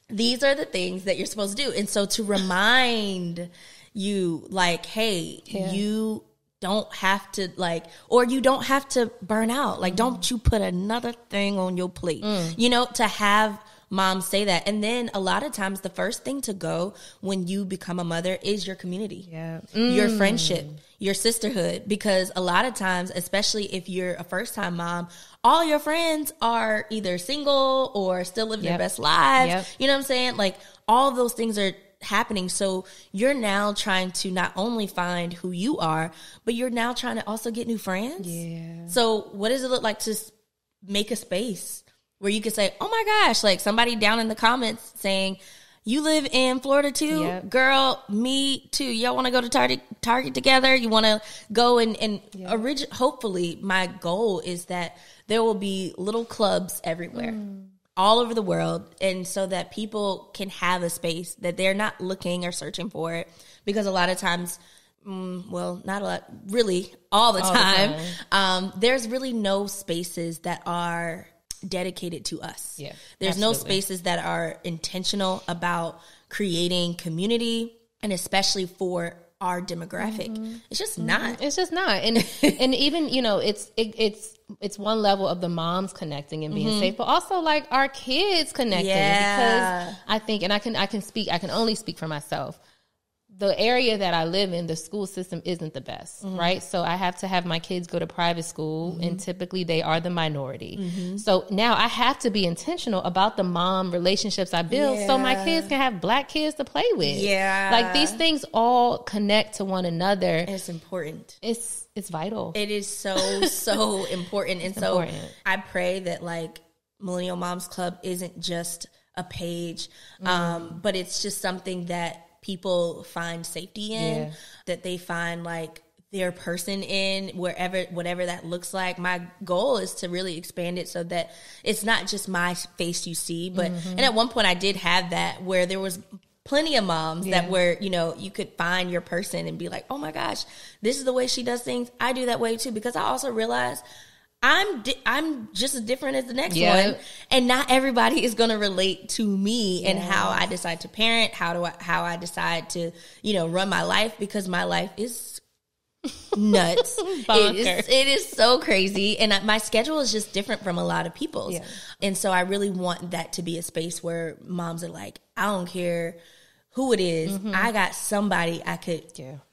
these are the things that you're supposed to do. And so to remind you, like, hey, you don't have to, like, or you don't have to burn out. Like, don't you put another thing on your plate, you know, to have moms say that. And then a lot of times the first thing to go when you become a mother is your community, your friendship, your sisterhood, because a lot of times, especially if you're a first time mom, all your friends are either single or still living their best lives. You know what I'm saying? Like, all of those things are happening. So you're now trying to not only find who you are, but you're now trying to also get new friends. So what does it look like to make a space where you can say, oh my gosh, like somebody down in the comments saying, you live in Florida too? Girl, me too. Y'all want to go to Target together? You want to go and hopefully my goal is that there will be little clubs everywhere. All over the world, and so that people can have a space that they're not looking or searching for it, because a lot of times, well, not a lot, really all the time, there's really no spaces that are dedicated to us. Yeah, there's absolutely. no spaces that are intentional about creating community, and especially for our demographic. It's just not. It's just not. And and even, you know, it's one level of the moms connecting and being safe, but also like our kids connecting. Because I think, and I can only speak for myself. The area that I live in, the school system isn't the best, right? So I have to have my kids go to private school, and typically they are the minority. So now I have to be intentional about the mom relationships I build so my kids can have black kids to play with. Yeah. Like these things all connect to one another. And it's important. It's vital. It is so important. And so I pray that like Millennial Moms Club isn't just a page, but it's just something that people find safety in, that they find like their person in, whatever that looks like. My goal is to really expand it so that it's not just my face you see, but, and at one point I did have that where there was plenty of moms that were, you know, you could find your person and be like, oh my gosh, this is the way she does things. I do that way too, because I also realized I'm just as different as the next one, and not everybody is going to relate to me and how I decide to parent, how I decide to, you know, run my life, because my life is nuts. It is so crazy, and my schedule is just different from a lot of people's. And so I really want that to be a space where moms are like, I don't care who it is, I got somebody I could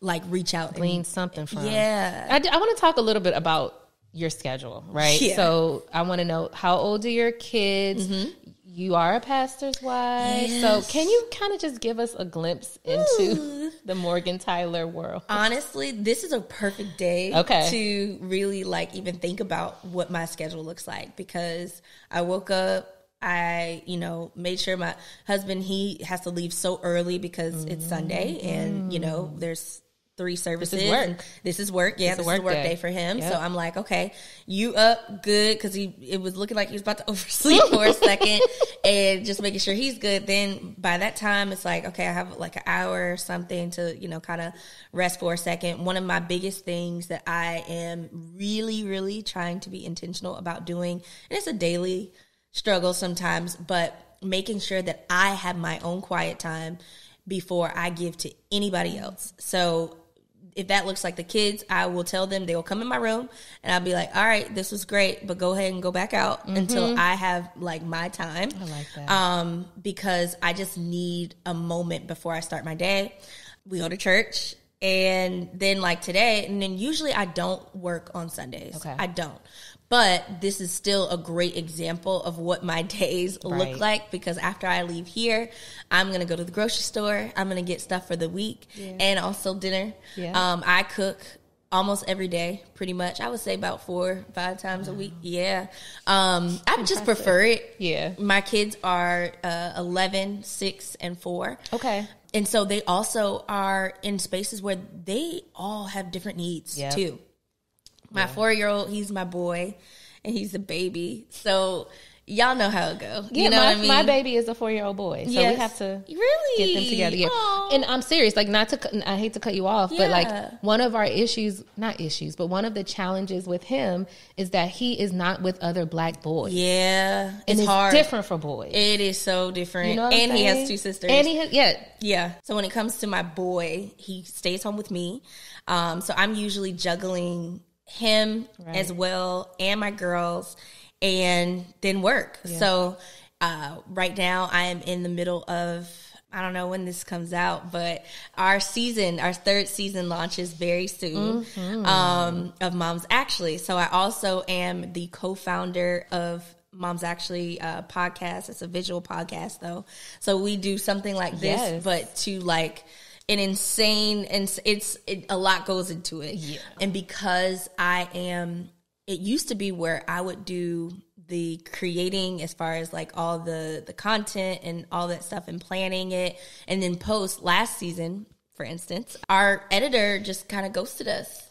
like reach out, glean something from. I want to talk a little bit about your schedule, right? So I want to know, how old are your kids? You are a pastor's wife. So can you kind of just give us a glimpse into the Morgan Tyler world? Honestly, this is a perfect day to really like even think about what my schedule looks like, because I woke up, I, you know, made sure my husband, he has to leave so early because it's Sunday, and, you know, there's 3 services. This is work. Yeah, this is a work day for him. So I'm like, okay, you up, good, because it was looking like he was about to oversleep for a second, and just making sure he's good. Then by that time, it's like, okay, I have like an hour or something to, you know, kind of rest for a second. One of my biggest things that I am really, really trying to be intentional about doing, and it's a daily struggle sometimes, but making sure that I have my own quiet time before I give to anybody else. So if that looks like the kids, I will tell them, they will come in my room and I'll be like, all right, this was great, but go ahead and go back out until I have like my time. I like that. Because I just need a moment before I start my day. We go to church, and then like today, and then usually I don't work on Sundays. I don't. But this is still a great example of what my days look like, because after I leave here, I'm going to go to the grocery store. I'm going to get stuff for the week and also dinner. I cook almost every day, pretty much. I would say about 4 or 5 times a week. I just prefer it. My kids are 11, 6, and 4. And so they also are in spaces where they all have different needs too. My 4-year-old, he's my boy, and he's a baby. So y'all know how it goes. You know what I mean? My baby is a 4-year-old boy, so we have to get them together. And I'm serious, like, I hate to cut you off, but like one of our but one of the challenges with him is that he is not with other black boys. And it's hard. Different for boys. It is so different. You know what and I'm he saying? has 2 sisters. And he has, So when it comes to my boy, he stays home with me. So I'm usually juggling him as well, and my girls, and then work. So right now I am in the middle of, I don't know when this comes out, but our 3rd season launches very soon of Moms Actually. So I also am the co-founder of Moms Actually podcast. It's a visual podcast though. So we do something like this, but to like an insane, and a lot goes into it. And because it used to be where I would do the creating as far as like all the content and all that stuff and planning it, and then post. Last season, for instance, our editor just kind of ghosted us.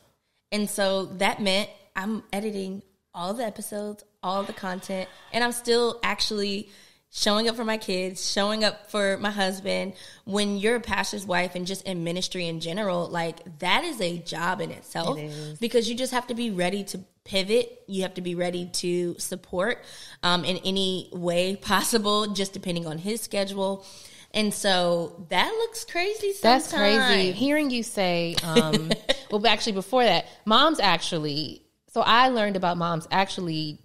And so that meant I'm editing all the episodes, all the content, and I'm still actually showing up for my kids, showing up for my husband. When you're a pastor's wife and just in ministry in general, like that is a job in itself. It is. Because you just have to be ready to pivot. You have to be ready to support in any way possible, just depending on his schedule. And so that looks crazy sometimes. That's crazy. Hearing you say, well, actually before that, moms actually, so I learned about moms actually,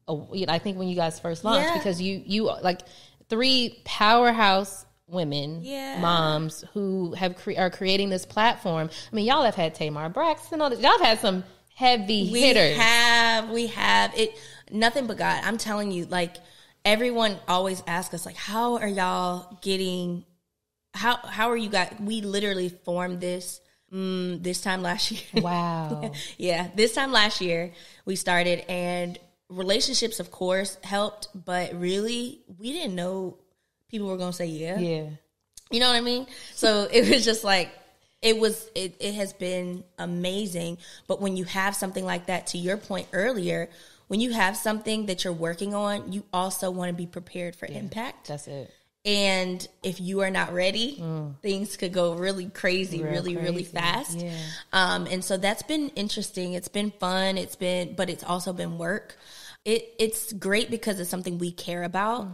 I think when you guys first launched, because you like 3 powerhouse women, moms who are creating this platform. I mean, y'all have had Tamar Braxton, all this. Y'all have had some heavy hitters. We have it. Nothing but God. I'm telling you, like, everyone always asks us, like, how are y'all getting, how are you guys, we literally formed this time last year. Wow. Yeah, this time last year we started, and relationships, of course, helped, but really, we didn't know people were going to say yeah. Yeah. You know what I mean? So it was just like, it has been amazing. But when you have something like that, to your point earlier, when you have something that you're working on, you also want to be prepared for impact. That's it. And if you are not ready, things could go really crazy, really fast. Yeah. And so that's been interesting. It's been fun. But it's also been work. It's great because it's something we care about.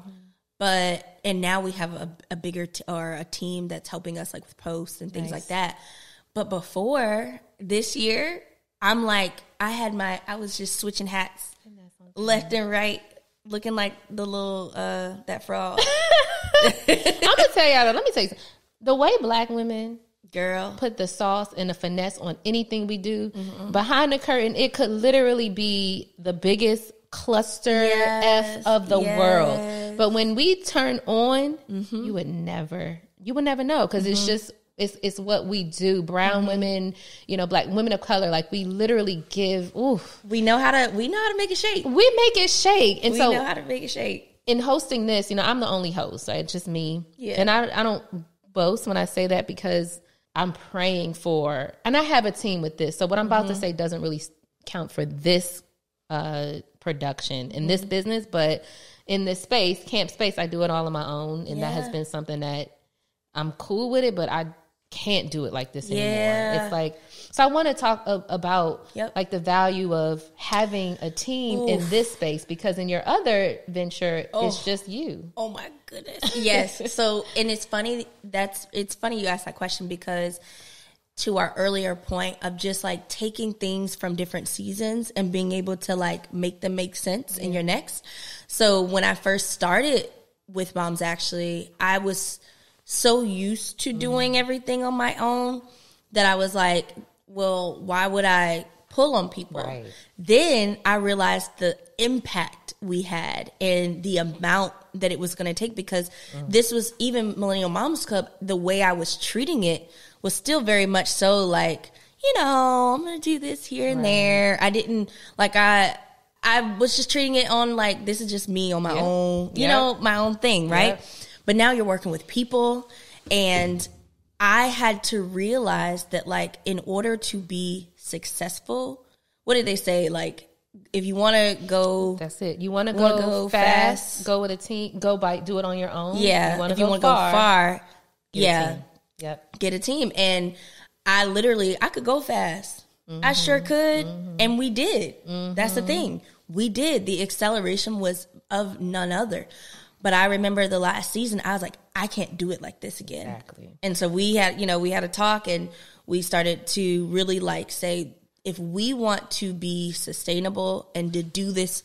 And now we have a bigger or a team that's helping us, like with posts and things like that. But before this year, I'm like, I was just switching hats left and right, looking like the little, that frog. I'm gonna tell y'all. Let me tell you something. The way Black women, girl, put the sauce and the finesse on anything we do, behind the curtain, it could literally be the biggest cluster F of the world. But when we turn on, you would never know, because it's just it's what we do. Brown women, Black women of color, like we literally give. We know how to make it shake. We make it shake, and we know how to make it shake. In hosting this, I'm the only host, right? It's just me. Yeah. And I don't boast when I say that, because I'm praying for, and I have a team with this. So what I'm about to say doesn't really count for this production in this business, but in this space, camp space, I do it all on my own. And that has been something that I'm cool with it, but I can't do it like this anymore. It's like, so I want to talk about like the value of having a team in this space, because in your other venture, it's just you. Oh my goodness. Yes. So, and it's funny you asked that question, because to our earlier point of just like taking things from different seasons and being able to like make them make sense in your next. So when I first started with Moms, actually, I was so used to doing everything on my own that I was like, well, why would I pull on people? Right. Then I realized the impact we had and the amount that it was going to take, because this was, even Millennial Moms Club, the way I was treating it was still very much so like, I'm going to do this here and there. I didn't, like, I was just treating it on like, this is just me on my own, my own thing, right? But now you're working with people, and I had to realize that, like, in order to be successful, what did they say? Like, if you want to go, that's it. You want to go fast, go with a team, do it on your own. Yeah. If you want to go far, get a team. And I could go fast. I sure could. And we did. That's the thing. We did. The acceleration was of none other. But I remember the last season, I was like, I can't do it like this again. Exactly. And so we had a talk, and we started to really like say, if we want to be sustainable and to do this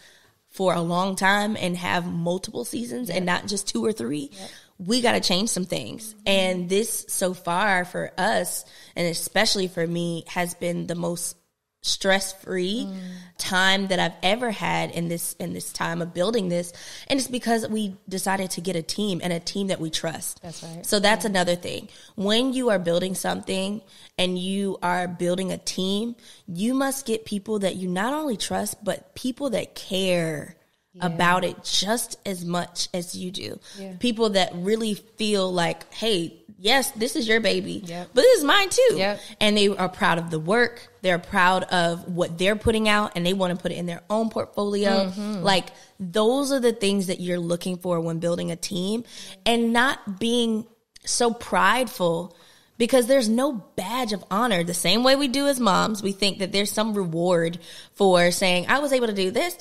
for a long time and have multiple seasons and not just 2 or 3, we got to change some things. And this so far for us, and especially for me, has been the most stress-free time that I've ever had in this time of building this. And it's because we decided to get a team, and a team that we trust. That's right. So that's another thing. When you are building something and you are building a team, you must get people that you not only trust, but people that care about it just as much as you do. People that really feel like, hey, yes, this is your baby, Yep. but this is mine too. Yep. And they are proud of the work. They're proud of what they're putting out, and they want to put it in their own portfolio. Like, those are the things that you're looking for when building a team, and not being so prideful, because there's no badge of honor. The same way we do as moms, we think that there's some reward for saying, I was able to do this.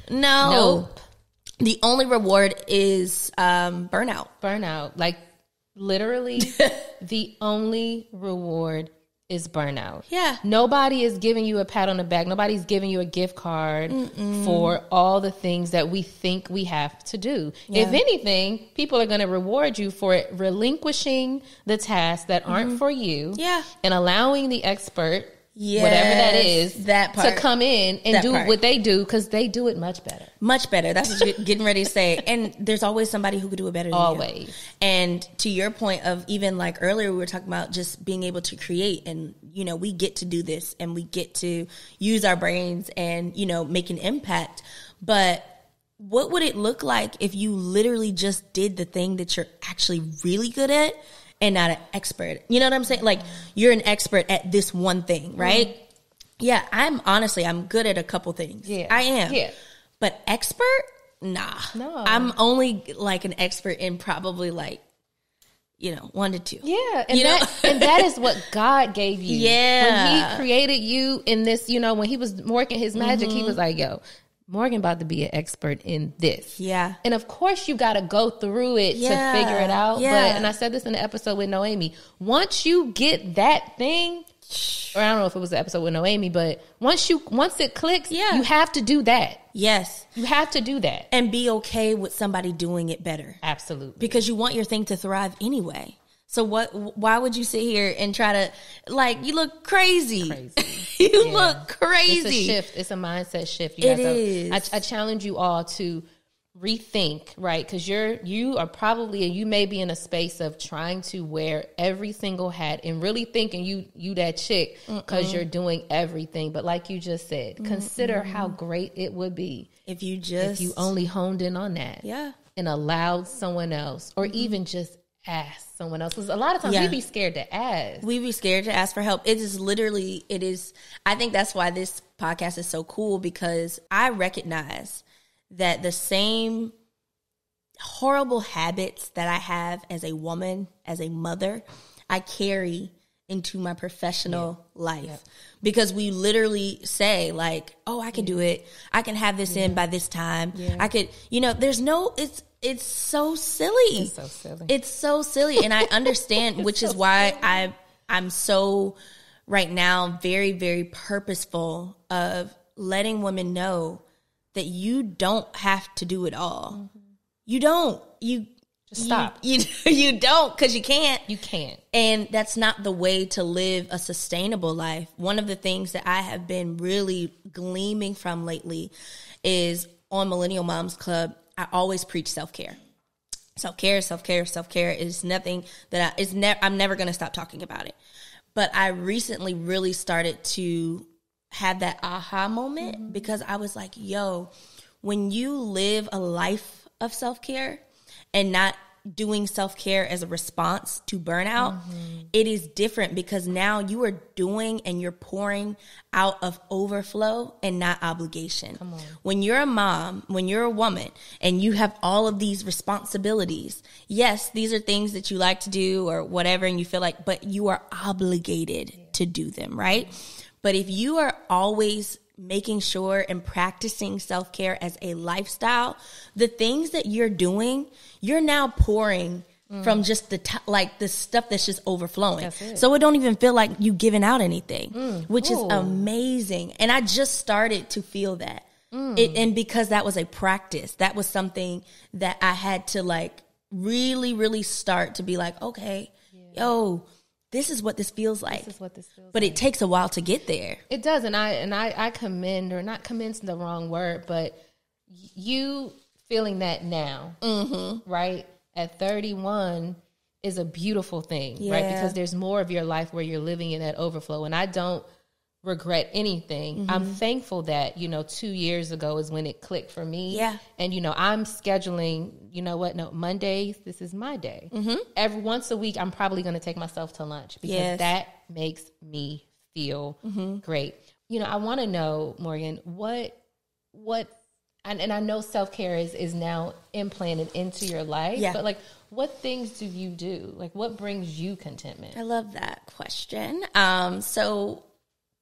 No. Nope. The only reward is burnout. Burnout. Like, literally, the only reward is burnout. Yeah. Nobody is giving you a pat on the back. Nobody's giving you a gift card for all the things that we think we have to do. Yeah. If anything, people are going to reward you for relinquishing the tasks that aren't for you. Yeah. And allowing the expert, Yes, whatever that is, that part. to come in and That do part. what they do, because they do it much better. Much better. That's what you're getting ready to say. And there's always somebody who could do it better than you. Always. And to your point of, even like earlier, we were talking about just being able to create, and, you know, we get to do this and we get to use our brains and, you know, make an impact. But what would it look like if you literally just did the thing that you're actually really good at and not an expert? You know what I'm saying? Like, you're an expert at this one thing, right? Yeah, I'm good at a couple things. Yeah. I am. Yeah. But expert? Nah. No. I'm only like an expert in probably like, you know, 1 to 2. Yeah, and You know? and that is what God gave you. Yeah. When He created you in this, you know, when He was working His magic, He was like, yo, Morgan about to be an expert in this. Yeah. And of course you got to go through it Yeah. to figure it out. Yeah. But, and I said this in the episode with Noemi, once you get that thing, or I don't know if it was the episode with Noemi, but once it clicks, Yeah. you have to do that. Yes. You have to do that. And be okay with somebody doing it better. Absolutely. Because you want your thing to thrive anyway. So why would you sit here and try to, like, you look crazy. You look crazy. It's a shift. It's a mindset shift. It is. I challenge you all to rethink, right? Because you are probably, and you may be in a space of trying to wear every single hat and really thinking you that chick because you're doing everything. But like you just said, consider how great it would be if you only honed in on that. Yeah. And allowed someone else, or even just ask someone else. Because a lot of times we be scared to ask. We be scared to ask for help. It is, I think that's why this podcast is so cool, because I recognize that the same horrible habits that I have as a woman, as a mother, I carry into my professional life. Because we literally say, like, oh, I can do it. I can have this in by this time. I could, you know, it's so silly. It's so silly. It's so silly. And I understand, which is why I'm so right now very, very purposeful of letting women know that you don't have to do it all. You don't. Just stop. You don't, because you can't. You can't. And that's not the way to live a sustainable life. One of the things that I have been really gleaming from lately is on Millennial Moms Club, I always preach self-care. Self-care is nothing that I'm never going to stop talking about it. But I recently really started to have that aha moment, because I was like, yo, when you live a life of self-care and not doing self-care as a response to burnout, it is different, because now you are doing and you're pouring out of overflow and not obligation. Come on. When you're a mom, when you're a woman, and you have all of these responsibilities, yes, these are things that you like to do or whatever, and you feel like, but you are obligated to do them, right? But if you are always making sure and practicing self-care as a lifestyle, the things that you're doing, you're now pouring from just the stuff that's just overflowing. That's it. So it don't even feel like you giving out anything, which is amazing. And I just started to feel that. And because that was a practice, that was something that I had to like really, really start to be like, okay, yo, this is what this feels like. But it takes a while to get there. It does, and I commend, or not commend's the wrong word, but you feeling that now, right, at 31 is a beautiful thing, right? Because there's more of your life where you're living in that overflow. And I don't regret anything. I'm thankful that, 2 years ago is when it clicked for me. Yeah. And, I'm scheduling, no, Mondays, this is my day. Every once a week, I'm probably going to take myself to lunch because that makes me feel great. I want to know, Morgan, what, and I know self-care is now implanted into your life, but like, what things do you do? Like, what brings you contentment? I love that question. So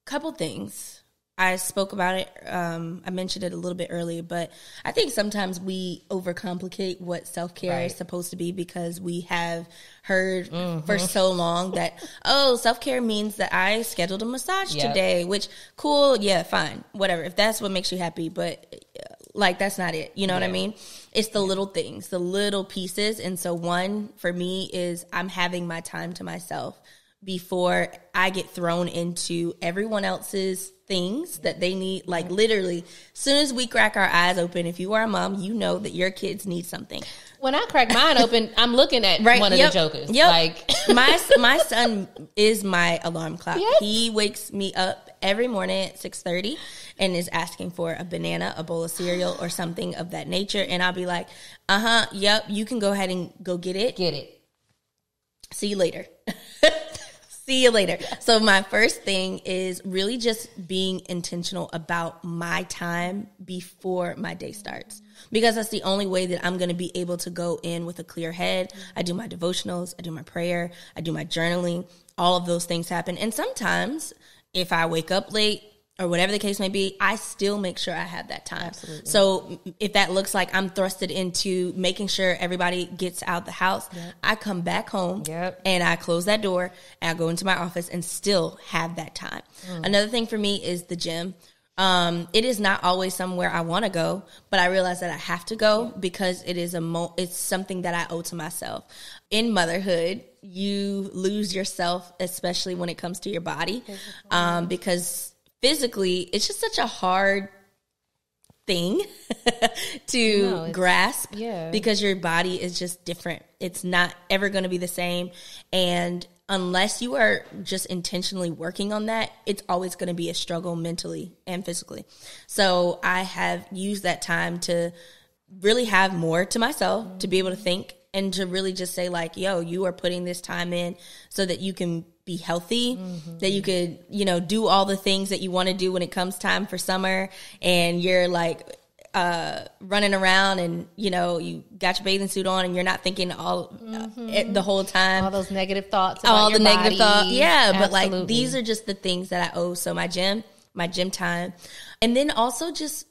couple things. I spoke about it. I mentioned it a little bit earlier, but I think sometimes we overcomplicate what self-care is supposed to be because we have heard for so long that, self-care means that I scheduled a massage today, which cool. Yeah, fine. Whatever. If that's what makes you happy, but like, that's not it. You know what I mean? It's the little things, the little pieces. And so one for me is I'm having my time to myself before I get thrown into everyone else's things that they need. Like, literally, as soon as we crack our eyes open, if you are a mom, you know that your kids need something. When I crack mine open, I'm looking at one of the jokers. Like, my son is my alarm clock. He wakes me up every morning at 6:30 and is asking for a banana, a bowl of cereal, or something of that nature. And I'll be like, yep, you can go ahead and go get it. Get it. See you later. See you later. So my first thing is really just being intentional about my time before my day starts, because that's the only way that I'm going to be able to go in with a clear head. I do my devotionals, I do my prayer, I do my journaling. All of those things happen. And sometimes if I wake up late or whatever the case may be, I still make sure I have that time. Absolutely. So if that looks like I'm thrusted into making sure everybody gets out the house, I come back home and I close that door and I go into my office and still have that time. Another thing for me is the gym. It is not always somewhere I want to go, but I realize that I have to go because it is it's something that I owe to myself. In motherhood, you lose yourself, especially when it comes to your body, because physically, it's just such a hard thing to grasp because your body is just different. It's not ever going to be the same. And unless you are just intentionally working on that, it's always going to be a struggle mentally and physically. So I have used that time to really have more to myself, to be able to think and to really just say like, yo, you are putting this time in so that you can be healthy, that you could, do all the things that you want to do when it comes time for summer and you're like running around and, you got your bathing suit on and you're not thinking the whole time. All those negative thoughts about all your the body. negative thoughts. Yeah, Absolutely. but like these are just the things that I owe. So my gym time. And then also just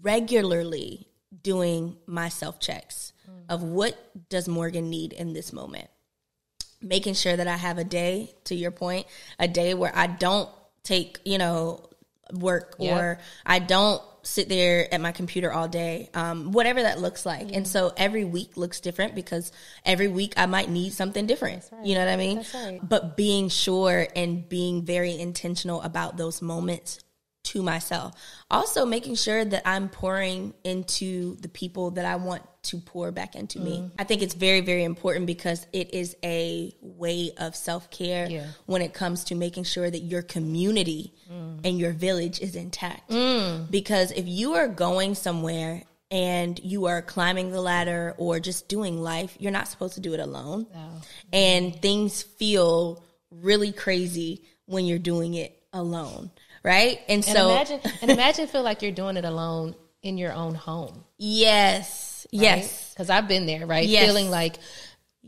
regularly doing my self-checks of what does Morgan need in this moment. Making sure that I have a day, to your point, a day where I don't take, work or I don't sit there at my computer all day, whatever that looks like. And so every week looks different because every week I might need something different. Right. You know what I mean? That's right. But being sure and being very intentional about those moments to myself. Also making sure that I'm pouring into the people that I want to pour back into me. I think it's very, very important because it is a way of self-care when it comes to making sure that your community and your village is intact. Because if you are going somewhere and you are climbing the ladder or just doing life, you're not supposed to do it alone. No. And things feel really crazy when you're doing it alone. Right? And so imagine feel like you're doing it alone in your own home. Yes. Right? Yes. Because I've been there, right? Yes. Feeling like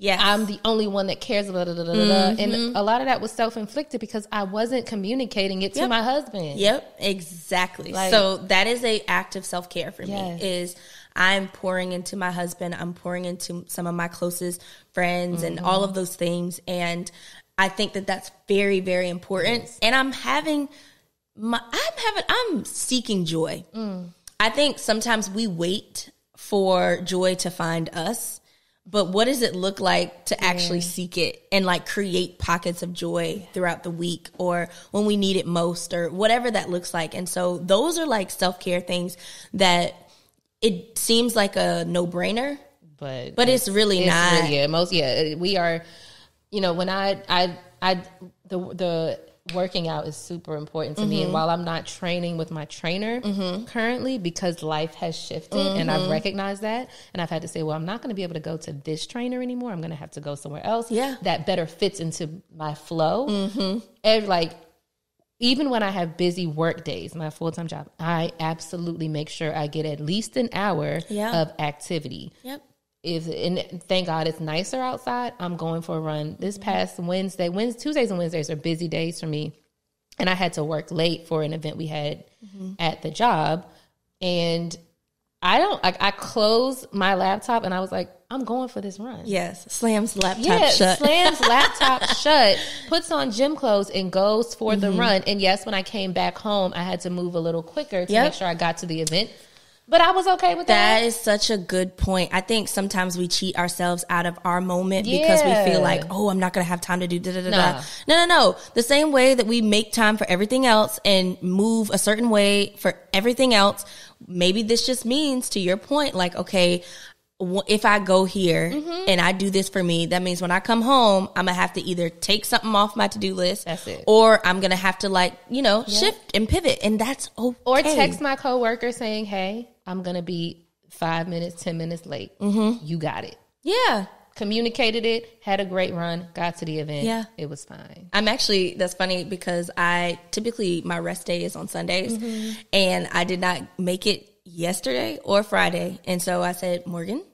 I'm the only one that cares about it. And a lot of that was self-inflicted because I wasn't communicating it to my husband. Yep, exactly. So that is an act of self-care for me is I'm pouring into my husband. I'm pouring into some of my closest friends and all of those things. And I think that that's very, very important. Yes. And I'm seeking joy. I think sometimes we wait for joy to find us, but what does it look like to actually seek it and like create pockets of joy throughout the week or when we need it most or whatever that looks like. And so those are like self-care things that it seems like a no-brainer, but it's really not. We are, when the working out is super important to me. And while I'm not training with my trainer currently, because life has shifted and I've recognized that, and I've had to say, well, I'm not going to be able to go to this trainer anymore. I'm going to have to go somewhere else that better fits into my flow. And like, even when I have busy work days, my full-time job, I absolutely make sure I get at least an hour of activity. And thank God it's nicer outside. I'm going for a run. This past Tuesdays and Wednesdays are busy days for me. And I had to work late for an event we had at the job. And I closed my laptop and I was like, I'm going for this run. Yes. Slams laptop shut. Slams laptop shut, puts on gym clothes and goes for the run. And yes, when I came back home, I had to move a little quicker to make sure I got to the event. But I was okay with that. That is such a good point. I think sometimes we cheat ourselves out of our moment because we feel like, oh, I'm not going to have time to do da-da-da-da. No. The same way that we make time for everything else and move a certain way for everything else, maybe this just means, to your point, like, okay, if I go here and I do this for me, that means when I come home, I'm going to have to either take something off my to-do list. That's it. Or I'm going to have to shift and pivot. And that's okay. Or text my coworker saying, hey, I'm going to be 5 minutes, 10 minutes late. You got it. Yeah. Communicated it, had a great run, got to the event. Yeah. It was fine. That's funny because typically my rest day is on Sundays and I did not make it yesterday or Friday. And so I said, Morgan,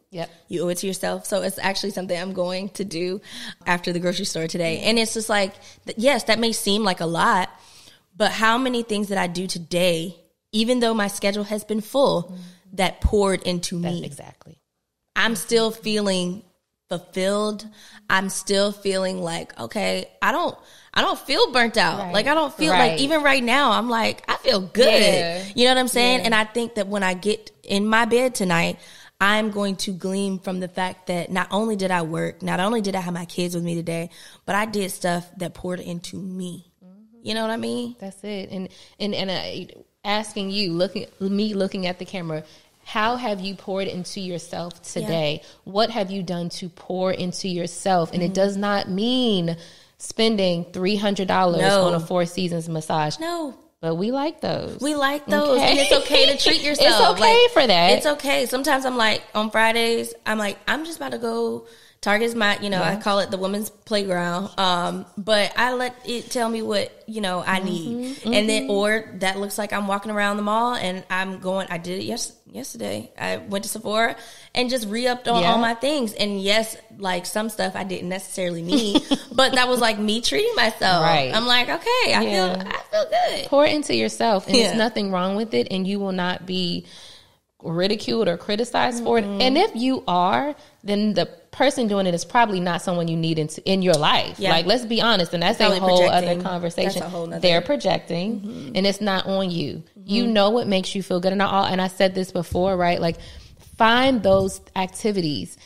you owe it to yourself. So it's actually something I'm going to do after the grocery store today. And it's just like, yes, that may seem like a lot, but how many things that I do today, even though my schedule has been full, that poured into me. Exactly. I'm still feeling fulfilled. I'm still feeling like, okay, I don't feel burnt out. Right. Like I don't feel like, even right now, I'm like, I feel good. Yeah. You know what I'm saying? Yeah. And I think that when I get in my bed tonight, I'm going to glean from the fact that not only did I work, not only did I have my kids with me today, but I did stuff that poured into me. You know what I mean? That's it. And asking you, looking at the camera, how have you poured into yourself today? Yeah. What have you done to pour into yourself? And it does not mean spending $300 on a Four Seasons massage. No. But we like those. Okay. And it's okay to treat yourself. It's okay for that. It's okay. Sometimes I'm like, on Fridays, I'm just about to go. Target's my, I call it the women's playground. But I let it tell me what, I need. And then, or that looks like I'm walking around the mall and I did it yesterday. I went to Sephora and just re-upped on all my things. And yes, like some stuff I didn't necessarily need, but that was like me treating myself. Right. I'm like, okay, I feel good. Pour into yourself and there's nothing wrong with it. And you will not be ridiculed or criticized for it. And if you are, then the person doing it is probably not someone you need in your life. Yeah. Like, let's be honest. And that's a whole other conversation. They're projecting and it's not on you. You know what makes you feel good. And I said this before, right? Like, find those activities,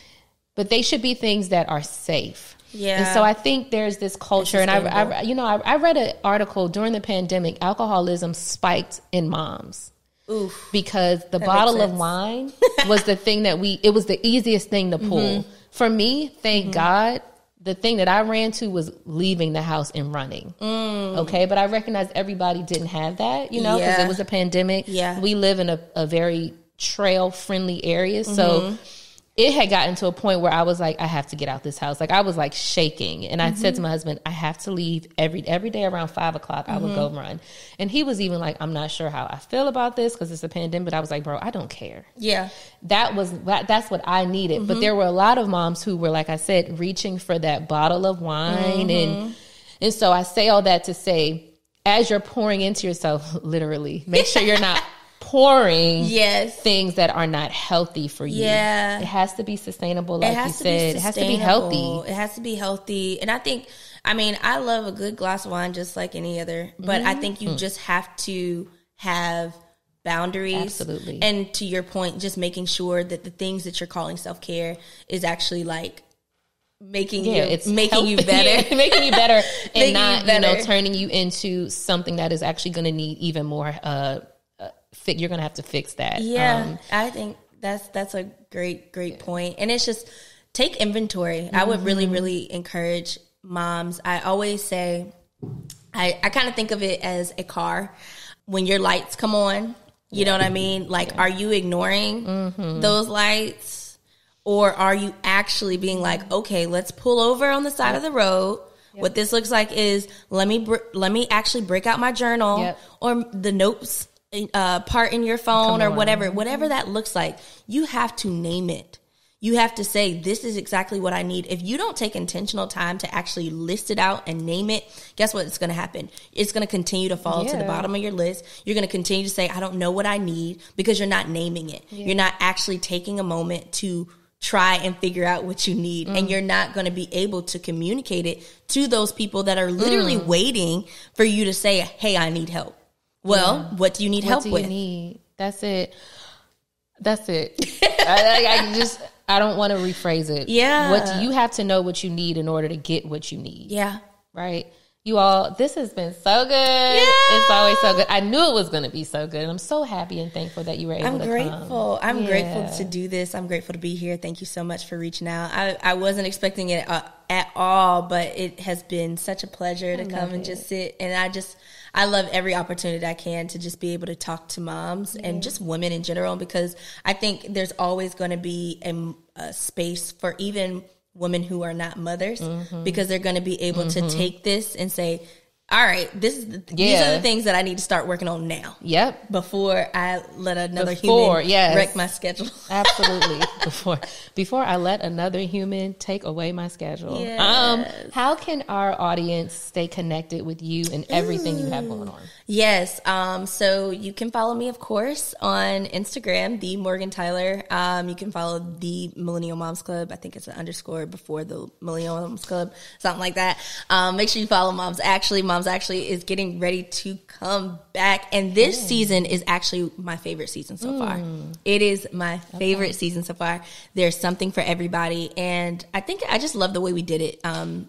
but they should be things that are safe. Yeah. And so I think there's this culture, and I read an article during the pandemic, alcoholism spiked in moms. Oof, because the bottle of wine was the thing it was the easiest thing to pull. For me, thank God, the thing that I ran to was leaving the house and running. Okay. But I recognize everybody didn't have that, because it was a pandemic. Yeah. We live in a very trail friendly area. So it had gotten to a point where I was like, I have to get out this house. Like I was like shaking. And I said to my husband, I have to leave every day around 5:00. I would go run. And he was even like, I'm not sure how I feel about this because it's a pandemic. But I was like, bro, I don't care. Yeah. That's what I needed. But there were a lot of moms who were, like I said, reaching for that bottle of wine. And so I say all that to say, as you're pouring into yourself, literally, make sure you're not pouring things that are not healthy for you. Yeah. It has to be sustainable, like you said. It has to be healthy. It has to be healthy. And I think, I love a good glass of wine just like any other, but I think you just have to have boundaries. Absolutely. And to your point, just making sure that the things that you're calling self-care is actually like making you better. Making you better and not, turning you into something that is actually going to need even more you're going to have to fix that. Yeah. I think that's a great point. And it's just take inventory. I would really, really encourage moms. I always say I kind of think of it as a car. When your lights come on, you know what I mean? Like, are you ignoring those lights? Or are you actually being like, okay, let's pull over on the side of the road. What this looks like is, let me actually break out my journal or the notes part in your phone or whatever that looks like. You have to name it. You have to say, this is exactly what I need. If you don't take intentional time to actually list it out and name it, guess what? It's going to happen. It's going to continue to fall to the bottom of your list. You're going to continue to say, I don't know what I need, because you're not naming it. You're not actually taking a moment to try and figure out what you need. And you're not going to be able to communicate it to those people that are literally waiting for you to say, hey, I need help. Well, what do you need help with? What do you need? That's it. I don't want to rephrase it. Yeah. What do you have to know what you need in order to get what you need? Yeah. Right? You all, this has been so good. Yeah. It's always so good. I knew it was going to be so good. I'm so happy and thankful that you were able to come. I'm grateful to do this. I'm grateful to be here. Thank you so much for reaching out. I wasn't expecting it at all, but it has been such a pleasure to come and just sit. And I love every opportunity I can to just be able to talk to moms and just women in general, because I think there's always going to be a space for even women who are not mothers, because they're going to be able to take this and say, all right, these are the things that I need to start working on now. Yep. Before I let another human wreck my schedule. Absolutely. Before I let another human take away my schedule. Yes. How can our audience stay connected with you and everything you have going on? Yes. So you can follow me, of course, on Instagram, the Morgan Tyler. You can follow the Millennial Moms Club. I think it's an underscore before the Millennial Moms Club, something like that. Make sure you follow Moms Actually is getting ready to come back. And this season is actually my favorite season so far. It is my favorite season so far. There's something for everybody. And I think I just love the way we did it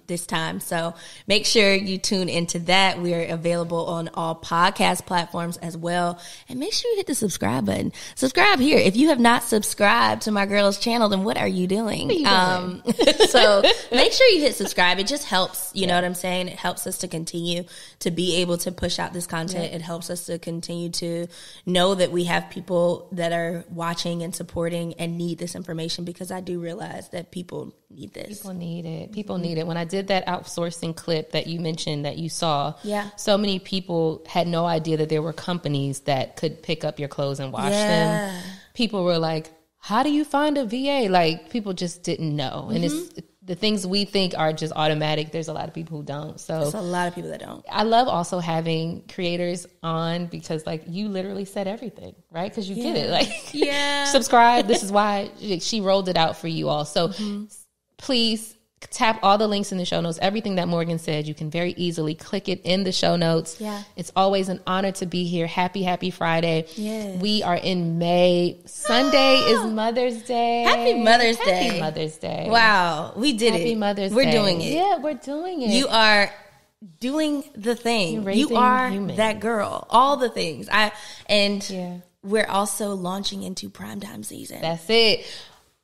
this time. So make sure you tune into that. We are available on all podcast platforms as well. And make sure you hit the subscribe button. Subscribe here. If you have not subscribed to my girl's channel, then what are you doing? So make sure you hit subscribe. It just helps. You know what I'm saying? It helps us to continue to be able to push out this content. It helps us to continue to know that we have people that are watching and supporting and need this information, because I do realize that people need this. People need it. People need it. When I did that outsourcing clip that you mentioned that you saw, so many people had no idea that there were companies that could pick up your clothes and wash them. People were like, how do you find a VA? Like, people just didn't know. And it's the things we think are just automatic. There's a lot of people who don't. So there's a lot of people that don't. I love also having creators on, because like you literally said everything, right? Because you get it. Like, subscribe. This is why she rolled it out for you all. So please tap all the links in the show notes. Everything that Morgan said, you can very easily click it in the show notes. It's always an honor to be here. Happy Friday. We are in May. Sunday is Mother's Day. Happy Mother's Day. Happy Mother's Day. Wow, we did it. Happy Mother's Day. We're doing it. Yeah, we're doing it. You are doing the thing. You are that girl. All the things. We're also launching into primetime season. That's it.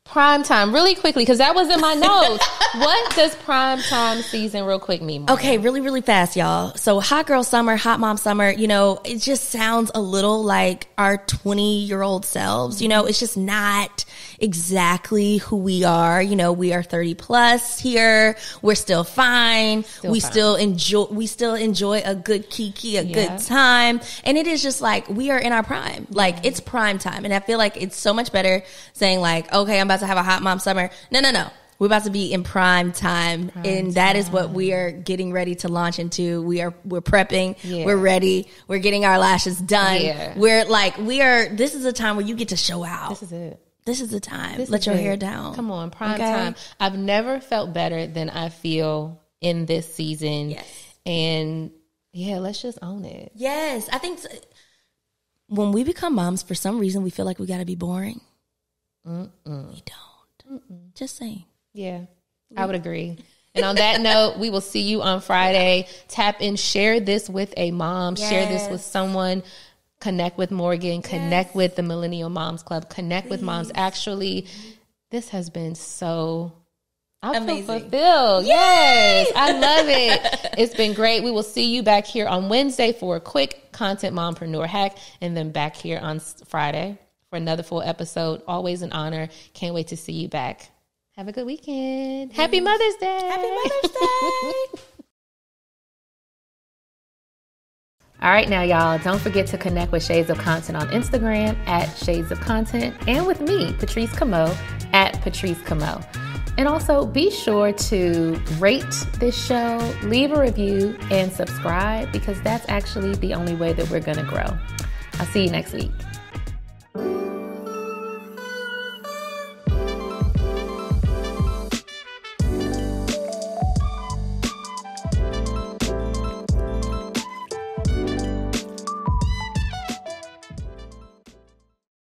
Prime time, really quickly, because that was in my notes. What does prime time season real quick mean? Morgan? Okay, really fast, y'all. So hot girl summer, hot mom summer, it just sounds a little like our 20-year-old selves. It's just not exactly who we are. We are 30 plus here. We're still fine. We still enjoy a good kiki, a good time. And it is just like, we are in our prime. Like, it's prime time. And I feel like it's so much better saying like, okay, I'm about to have a hot mom summer. No. We're about to be in prime time. That is what we are getting ready to launch into. We're prepping. We're ready. We're getting our lashes done. This is a time where you get to show out. This is it. This is the time. Let your hair down. Come on, prime time. I've never felt better than I feel in this season. And let's just own it. Yes. I think when we become moms, for some reason, we feel like we got to be boring. We don't. Just saying. Yeah, I would agree. And on that note, we will see you on Friday. Tap in, share this with a mom, share this with someone. Connect with Morgan, connect with the Millennial Moms Club, connect with Moms Actually. This has been so I feel Amazing. fulfilled. Yes, I love it. It's been great. We will see you back here on Wednesday for a quick content mompreneur hack, and then back here on Friday for another full episode. Always an honor. Can't wait to see you back. Have a good weekend. Happy Mother's Day. Happy Mother's Day. All right, now, y'all, don't forget to connect with Shades of Content on Instagram at Shades of Content, and with me, Patrice Camo, at Patrice Camo. And also be sure to rate this show, leave a review, and subscribe, because that's actually the only way that we're going to grow. I'll see you next week.